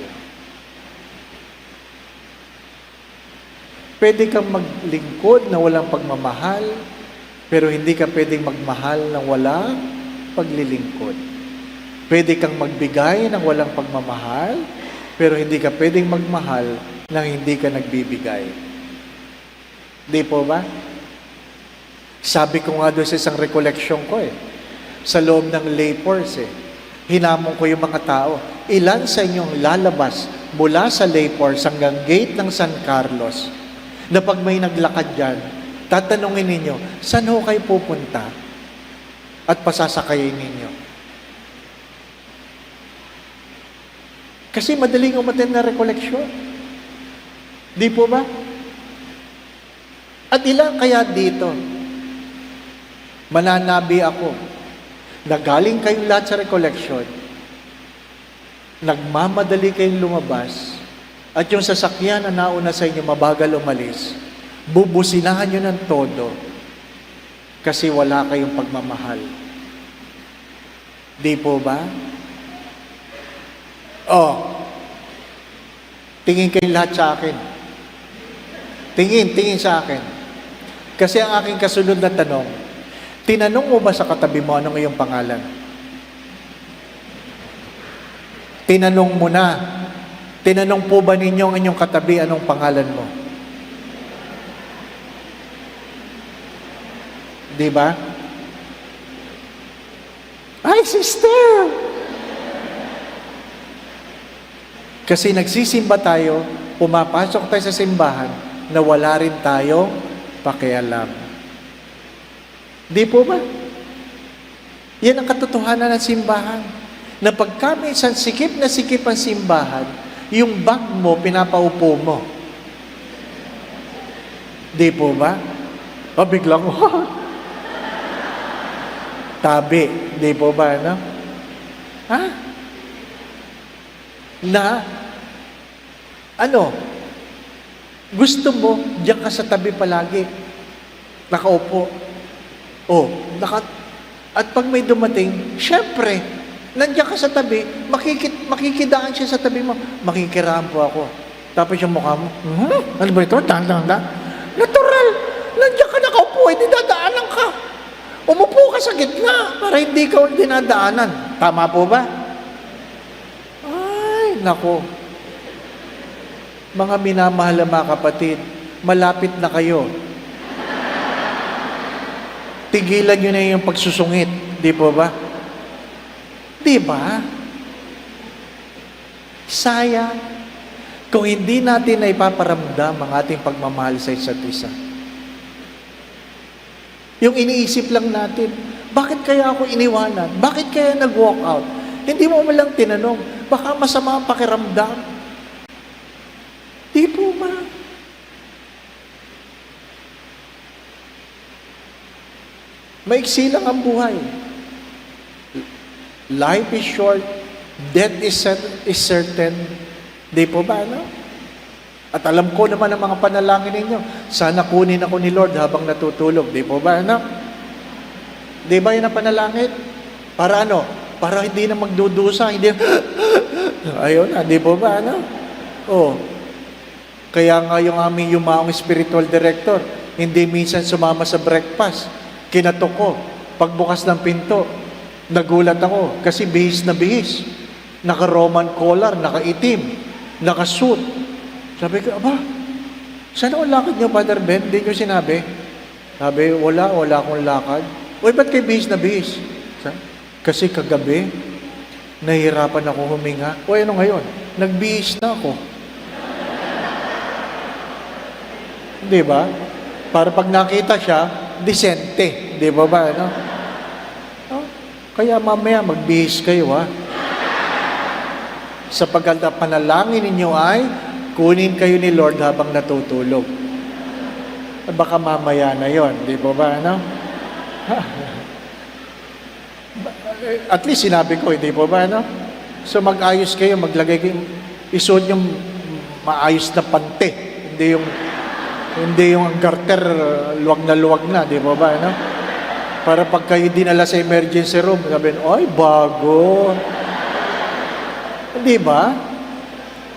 Pwede kang maglingkod na walang pagmamahal, pero hindi ka pwedeng magmahal ng walang paglilingkod. Pwede kang magbigay ng walang pagmamahal, pero hindi ka pwedeng magmahal nang hindi ka nagbibigay. Di po ba? Sabi ko nga doon sa isang recollection ko sa loob ng Laypors hinamon ko yung mga tao, ilan sa inyong lalabas mula sa Laypors hanggang gate ng San Carlos, na pag may naglakad dyan, tatanungin ninyo, saan ho kayo pupunta? At pasasakayin ninyo. Kasi madaling umattend na recollection. Di po ba? At ilan kaya dito? Mananabi ako na galing kayong lahat sa recollection, nagmamadali kayong lumabas, at yung sasakyan na nauna sa inyo mabagal umalis, bubusinahan nyo ng todo kasi wala kayong pagmamahal. Di po ba? Tingin kayong lahat sa akin. Tingin sa akin. Kasi ang aking kasunod na tanong, tinanong mo ba sa katabi mo anong iyong pangalan? Tinanong mo na. Tinanong po ba ninyo ang inyong katabi anong pangalan mo? Di ba? Ay, sister! Kasi nagsisimba tayo, pumapasok tayo sa simbahan, na wala rin tayo pakialam. Di po ba? Yan ang katotohanan ng simbahan. Na pagka may isang sikip na sikip ang simbahan, yung bag mo, pinapaupo mo. Di po ba? Biglang, tabi. Di po ba, no? Ha? Gusto mo, diyan ka sa tabi palagi. Nakaupo. At pag may dumating, syempre, nandiyan ka sa tabi, makikidaan siya sa tabi mo. Makikiraan po ako. Tapos yung mukha mo, ano ba ito? Natural! Nandiyan ka nakaupo, hindi dadaanan ka. Umupo ka sa gitna para hindi ka dinadaanan. Tama po ba? Ay, nako. Mga minamahal na mga kapatid, malapit na kayo. Tigilan nyo na yung pagsusungit. Di po ba? Di ba? Sayang. Kung hindi natin na ipaparamdam ang ating pagmamahal sa isa't isa. Yung iniisip lang natin, bakit kaya ako iniwanan? Bakit kaya nag-walk out? Hindi mo lang tinanong, baka masama ang pakiramdam. Di po ba? Maiksi lang ang buhay. Life is short, death is certain. Di po ba, no? At alam ko naman ang mga panalangin ninyo, sana kunin ako ni Lord habang natutulog. Di po ba, no? Di ba yun ang panalangin? Para ano? Para hindi na magdudusa, hindi ayun na, di po ba, no? Oh. Kaya nga yung aming yumaong spiritual director, hindi minsan sumama sa breakfast. Kinatok ko. Pagbukas ng pinto, nagulat ako kasi bihis na bihis. Naka-Roman collar, naka-itim, naka-suit. Sabi ko, aba, saan ang lakad niyo, Father Ben? Hindi niyo sinabi. Sabi, wala akong lakad. Uy, ba't kayo bihis na bihis? Kasi kagabi, nahihirapan ako huminga. O ano ngayon? Nagbihis na ako. Di ba? Para pag nakita siya, disente. Di ba ba? Ano? Oh, kaya mamaya magbihis kayo, ha? Sapagkat ang panalangin ninyo ay kunin kayo ni Lord habang natutulog. Baka mamaya na yon, di ba ba? Ano? At least sinabi ko, hindi po ba? Ano? So mag-ayos kayo, maglagay kayo, isuot yung maayos na pante. Hindi yung garter, luwag na, di ba ba? Ano? Para pag kayo dinala sa emergency room, sabihin, ay, bago. Di ba?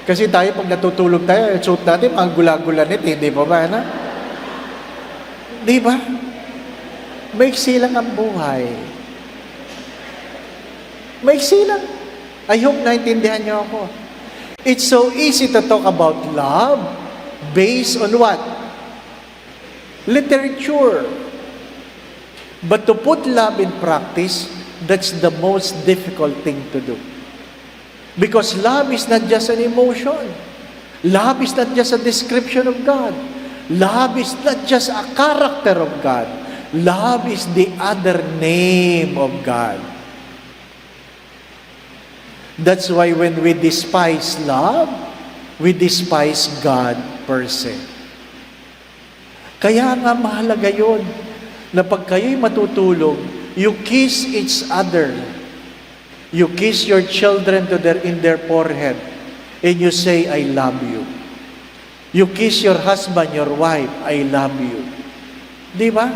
Kasi tayo, pag natutulog tayo, suot natin, mga gula-gulanit, di ba ba? Ano? Di ba? Maiksi lang ang buhay. Maiksi lang. I hope naintindihan niyo ako. It's so easy to talk about love based on what? Literature. But to put love in practice, that's the most difficult thing to do. Because love is not just an emotion. Love is not just a description of God. Love is not just a character of God. Love is the other name of God. That's why when we despise love, we despise God per se. Kaya nga mahalaga yun, na pag kayo'y matutulog, you kiss each other. You kiss your children in their forehead, and you say, I love you. You kiss your husband, your wife, I love you. Di ba?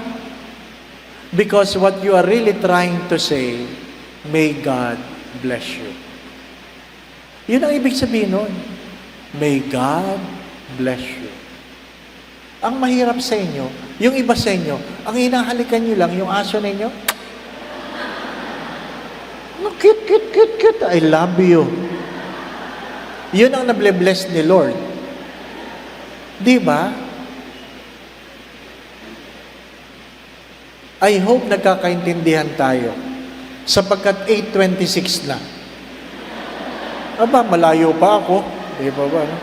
Because what you are really trying to say, may God bless you. Yun ang ibig sabihin nun. May God bless you. Ang mahirap sa inyo, yung iba sa inyo, ang hinahalikan nyo lang, yung aso ninyo, cute, I love you. Yun ang nable-bless ni Lord. Di ba? I hope nagkakaintindihan tayo. Sapagkat 8:26 na. Aba, malayo pa ako. Di ba ba? No?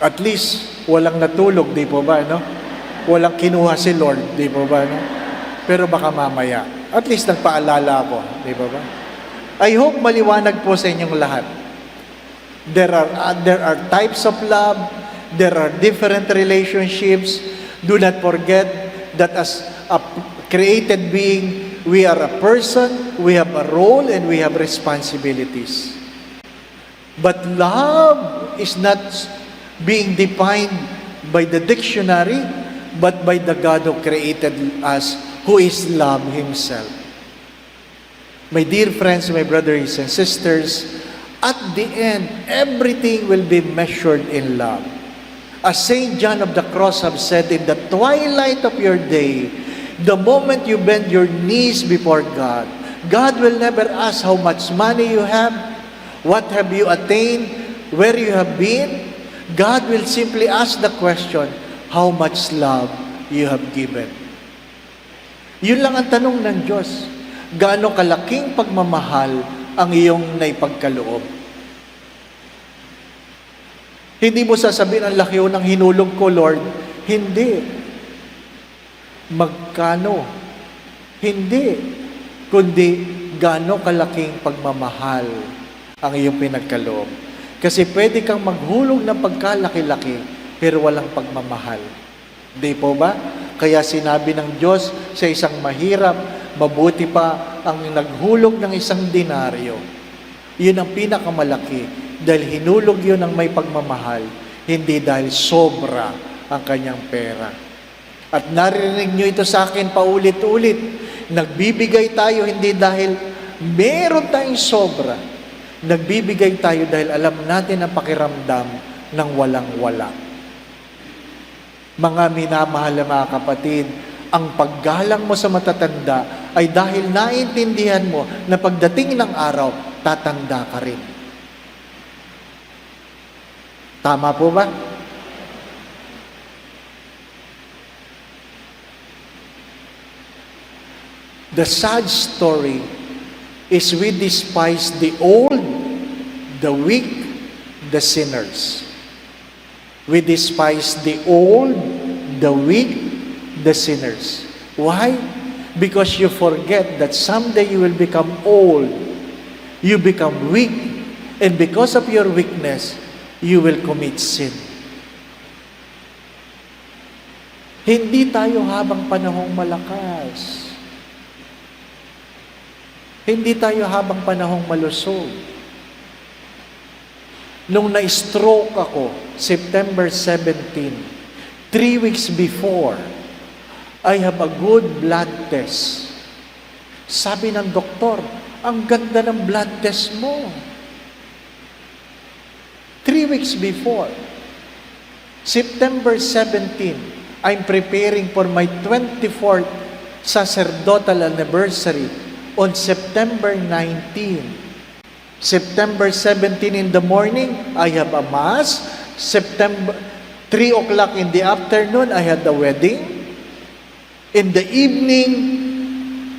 At least, walang natulog, di po ba? No? Walang kinuha si Lord, di po ba? No? Pero baka mamaya. At least nagpaalala ako, di ba ba? I hope maliwanag po sa inyong lahat. There are types of love. There are different relationships. Do not forget that as a created being, we are a person, we have a role, and we have responsibilities. But love is not being defined by the dictionary, but by the God who created us, who is love Himself. My dear friends, my brothers and sisters, at the end, everything will be measured in love. As Saint John of the Cross have said, in the twilight of your day, the moment you bend your knees before God, God will never ask how much money you have, what have you attained, where you have been. God will simply ask the question, how much love you have given. Yun lang ang tanong ng Diyos. Gaano kalaking pagmamahal ang iyong naipagkaloob? Hindi mo sasabihin, ang laki ng hinulog ko, Lord. Hindi. Magkano? Hindi. Kundi, gaano kalaking pagmamahal ang iyong pinagkaloob. Kasi pwede kang maghulog ng pagkalaki-laki, pero walang pagmamahal. Di po ba? Kaya sinabi ng Diyos sa isang mahirap, mabuti pa ang naghulog ng isang denaryo. Yun ang pinakamalaki dahil hinulog yun ng may pagmamahal, hindi dahil sobra ang kanyang pera. At narinig nyo ito sa akin paulit-ulit. Nagbibigay tayo hindi dahil meron tayong sobra. Nagbibigay tayo dahil alam natin ang pakiramdam ng walang-wala. Mga minamahal na mga kapatid, ang paggalang mo sa matatanda ay dahil naintindihan mo na pagdating ng araw, tatanda ka rin. Tama po ba? The sad story is we despise the old, the weak, the sinners. We despise the old, the weak, the sinners. Why? Because you forget that someday you will become old, you become weak, and because of your weakness, you will commit sin. Hindi tayo habang panahong malakas. Hindi tayo habang panahong malusog. Nung na-stroke ako, September 17, 3 weeks before, I have a good blood test. Sabi ng doktor, ang ganda ng blood test mo. 3 weeks before, September 17, I'm preparing for my 24th sacerdotal anniversary on September 19. September 17 in the morning, I have a mass. September 3 o'clock in the afternoon, I had the wedding. In the evening,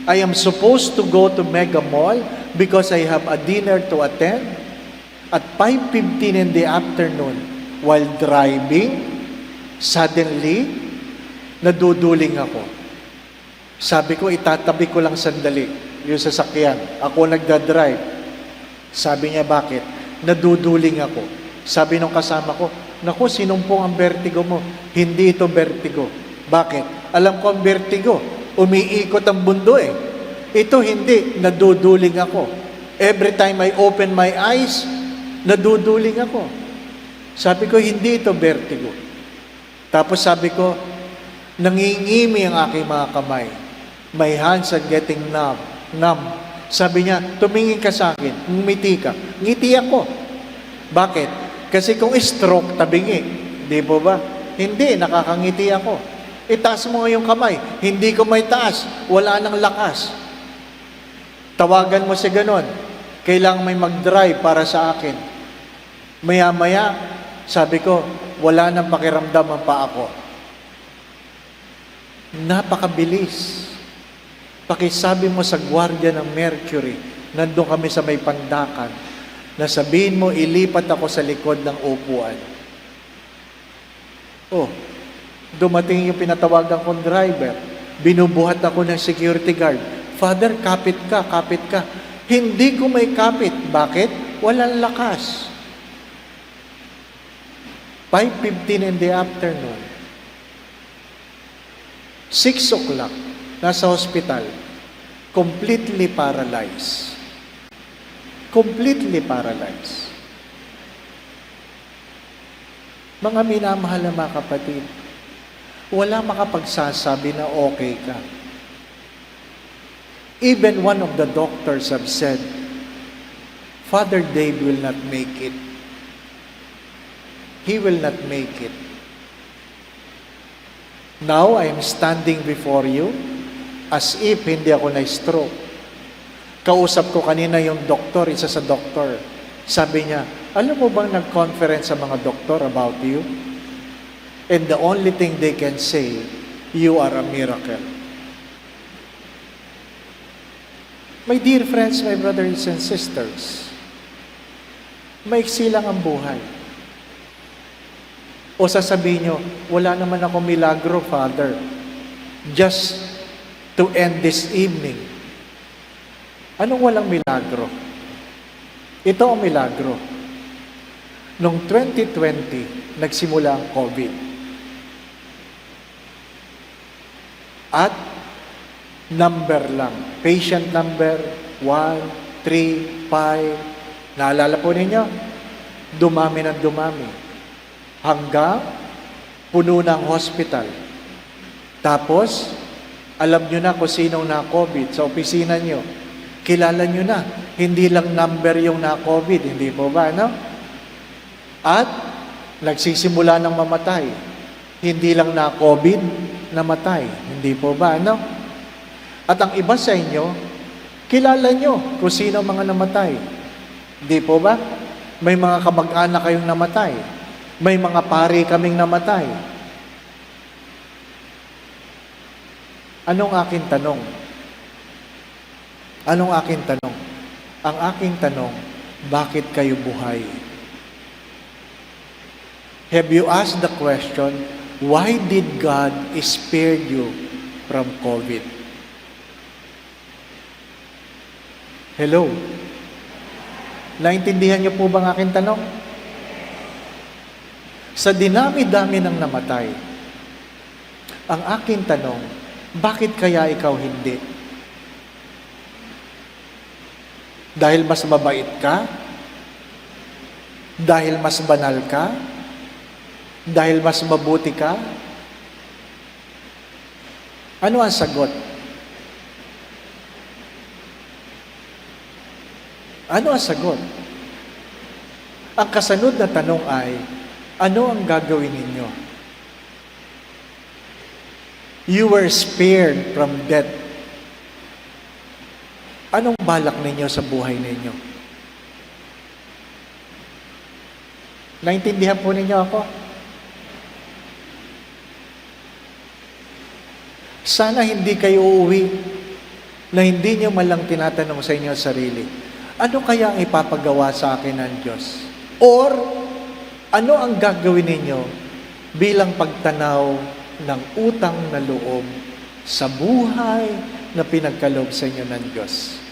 I am supposed to go to Mega Mall because I have a dinner to attend. At 5:15 in the afternoon, while driving, suddenly, naduduling ako. Sabi ko, itatabi ko lang sandali yung sasakyan. Ako nagdadrive. Sabi niya, bakit? Naduduling ako. Sabi nung kasama ko, naku, sinumpong ang vertigo mo. Hindi ito vertigo. Bakit? Alam ko ang vertigo. Umiikot ang mundo eh. Ito hindi. Naduduling ako. Every time I open my eyes, naduduling ako. Sabi ko, hindi ito vertigo. Tapos sabi ko, nangingimi ang aking mga kamay. My hands are getting numb. Sabi niya, tumingin ka sa akin, ngumiti ka. Ngiti ako. Bakit? Kasi kung stroke, tabingi. Di po ba? Hindi, nakakangiti ako. Itaas mo yung kamay. Hindi ko may taas. Wala nang lakas. Tawagan mo si ganon. Kailangan may mag-drive para sa akin. Maya-maya, sabi ko, wala nang pakiramdam ang paa ko. Napakabilis. Pakisabi mo sa gwardiya ng Mercury, nandun kami sa may pandakan, na sabihin mo, ilipat ako sa likod ng upuan. Oh, dumating yung pinatawagan kong driver. Binubuhat ako ng security guard. Father, kapit ka, kapit ka. Hindi ko may kapit. Bakit? Walang lakas. 5:15 in the afternoon. 6 o'clock, nasa hospital. Completely paralyzed. Completely paralyzed. Mga minamahal na mga kapatid, wala makapagsasabi na okay ka. Even one of the doctors have said, Father Dave will not make it. He will not make it. Now, I am standing before you as if hindi ako na-stroke. Kausap ko kanina yung doktor, isa sa doktor. Sabi niya, alam mo bang nag-conference sa mga doktor about you? And the only thing they can say, you are a miracle. My dear friends, my brothers and sisters, maiksi lang ang buhay. O sasabihin nyo, wala naman ako milagro, Father. Just to end this evening. Anong walang milagro? Ito ang milagro. Noong 2020, nagsimula ang COVID. At number lang. Patient number 1, 3, 5. Naalala po ninyo? Dumami ng dumami. Hanggang puno ng hospital. Tapos, alam nyo na kung sinong na-COVID sa opisina nyo. Kilala nyo na. Hindi lang number yung na-COVID. Hindi po ba, no? At, nagsisimula ng mamatay. Hindi lang na-COVID, namatay. Hindi po ba, no? At ang iba sa inyo, kilala nyo kung sino mga namatay. Hindi po ba? May mga kamag-anak kayong namatay. May mga pari kaming namatay. Anong aking tanong? Anong aking tanong? Ang aking tanong, bakit kayo buhay? Have you asked the question, why did God spare you from COVID? Hello? Naintindihan niyo po ba ang aking tanong? Sa dinami-dami ng namatay, ang aking tanong, bakit kaya ikaw hindi? Dahil mas mabait ka? Dahil mas banal ka? Dahil mas mabuti ka? Ano ang sagot? Ano ang sagot? Ang kasunod na tanong ay, ano ang gagawin ninyo? You were spared from death. Anong balak ninyo sa buhay ninyo? Naintindihan po ninyo ako? Sana hindi kayo uuwi na hindi nyo malang tinatanong sa inyo sarili, ano kaya ang ipapagawa sa akin ng Diyos? Or, ano ang gagawin ninyo bilang pagtanaw ng utang na loob sa buhay na pinagkaloob sa inyo ng Diyos?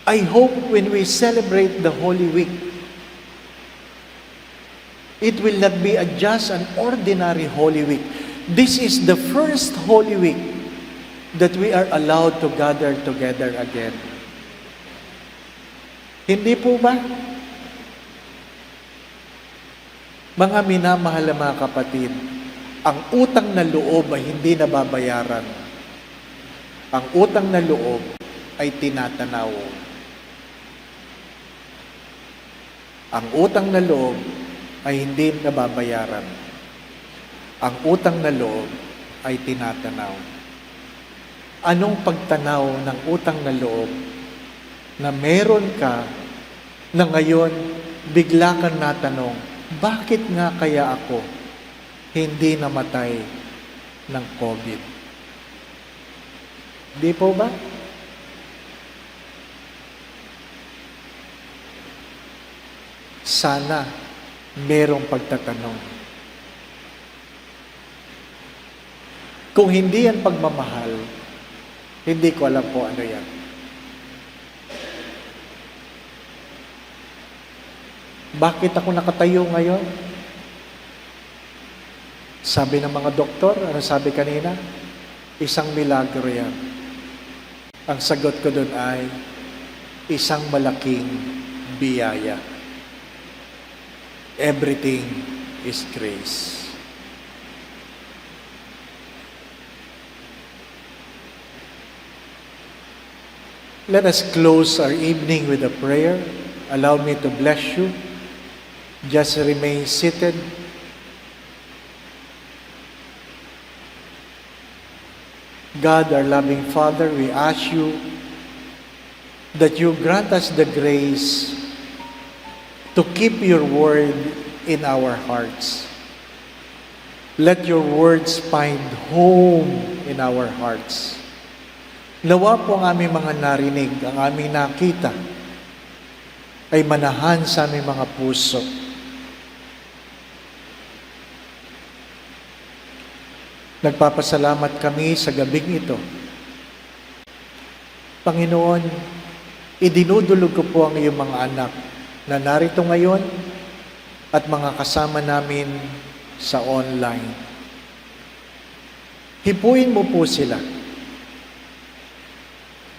I hope when we celebrate the Holy Week, it will not be just an ordinary Holy Week. This is the first Holy Week that we are allowed to gather together again. Hindi po ba? Mga minamahal na mga kapatid, ang utang na loob ay hindi nababayaran. Ang utang na loob ay tinatanaw. Ang utang na loob ay hindi nababayaran. Ang utang na loob ay tinatanaw. Anong pagtanaw ng utang na loob na meron ka na ngayon bigla kang natanong, bakit nga kaya ako hindi namatay ng COVID? Di po ba? Sana merong pagtatanong. Kung hindi yan pagmamahal, hindi ko alam po ano yan. Bakit ako nakatayo ngayon? Sabi ng mga doktor, ano sabi kanina? Isang milagro yan. Ang sagot ko doon ay, isang malaking biyaya. Everything is grace. Let us close our evening with a prayer. Allow me to bless you. Just remain seated. God, our loving Father, we ask you that you grant us the grace to keep your word in our hearts. Let your words find home in our hearts. Nawa po ang aming mga narinig, ang aming nakita, ay manahan sa aming mga puso. Nagpapasalamat kami sa gabing ito. Panginoon, idinudulog ko po ang iyong mga anak na narito ngayon at mga kasama namin sa online. Hipuin mo po sila.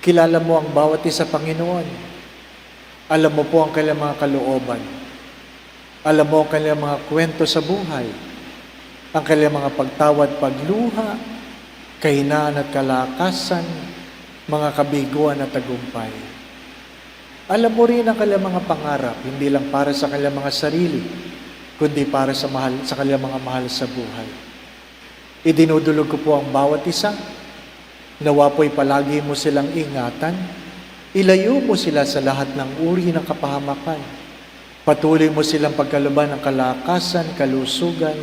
Kilala mo ang bawat isa, Panginoon. Alam mo po ang kanilang mga kalooban. Alam mo ang kanilang mga kwento sa buhay. Ang kanilang mga pagtawad, pagluha, kahinaan at kalakasan, mga kabiguan at tagumpay. Alam mo rin ang kanilang mga pangarap, hindi lang para sa kanilang mga sarili, kundi para sa kanilang mga mahal sa buhay. Idinudulog ko po ang bawat isa. Nawa po'y palagi mo silang ingatan. Ilayo mo sila sa lahat ng uri ng kapahamakan. Patuloy mo silang pagkaluban ng kalakasan, kalusugan,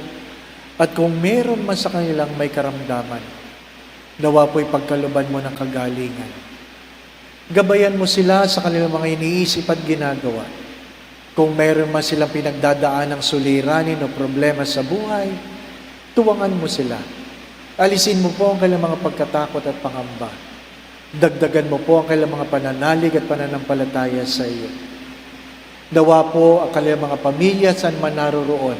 at kung meron man sa kanilang may karamdaman, nawa po'y pagkaluban mo ng kagalingan. Gabayan mo sila sa kanilang mga iniisip at ginagawa. Kung meron man silang pinagdadaan ng suliranin o problema sa buhay, tuwangan mo sila. Alisin mo po ang kanilang mga pagkatakot at pangamba. Dagdagan mo po ang kanilang mga pananalig at pananampalataya sa iyo. Nawa po ang kanilang mga pamilya saan man naroroon,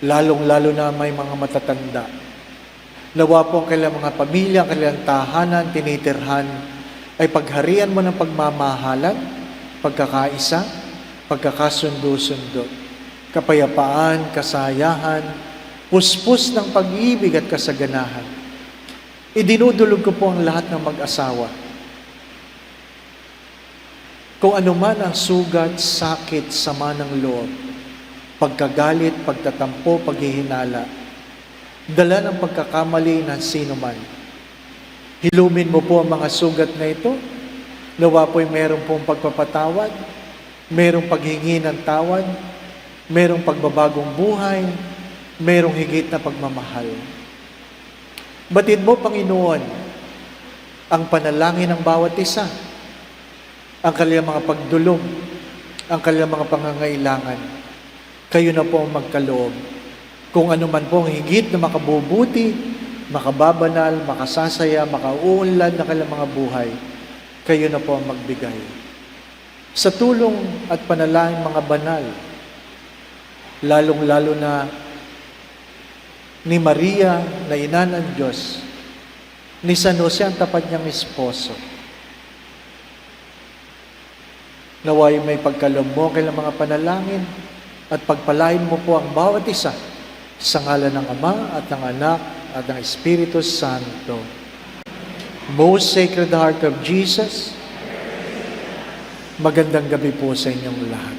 lalong-lalo na may mga matatanda. Nawa po ang kanilang mga pamilya, ang kanilang tahanan, tinitirhan, ay pagharian mo ng pagmamahalan, pagkakaisa, pagkakasundo-sundo, kapayapaan, kasayahan, puspos ng pag-ibig at kasaganahan. Idinudulog ko po ang lahat ng mag-asawa. Kung anuman ang sugat, sakit, sama ng loob, pagkagalit, pagtatampo, paghihinala, dala ng pagkakamali ng sino man. Hilumin mo po ang mga sugat na ito. Nawa po'y meron pong pagpapatawad, merong paghingi ng tawad, merong pagbabagong buhay, merong higit na pagmamahal. Batid mo, Panginoon, ang panalangin ng bawat isa, ang kanilang mga pagdulog, ang kanilang mga pangangailangan. Kayo na po ang magkaloob. Kung ano man po ang higit na makabubuti, makababanal, makasasaya, makauunlad na kanilang mga buhay, kayo na po ang magbigay. Sa tulong at panalangin mga banal, lalong-lalo na ni Maria na ina ng Diyos, ni San Jose ang tapat niyang esposo, naway may pagkaloob mo kailang mga panalangin at pagpalain mo po ang bawat isa sa ngalan ng Ama at ng Anak at ng Espiritu Santo. Most Sacred Heart of Jesus, magandang gabi po sa inyong lahat.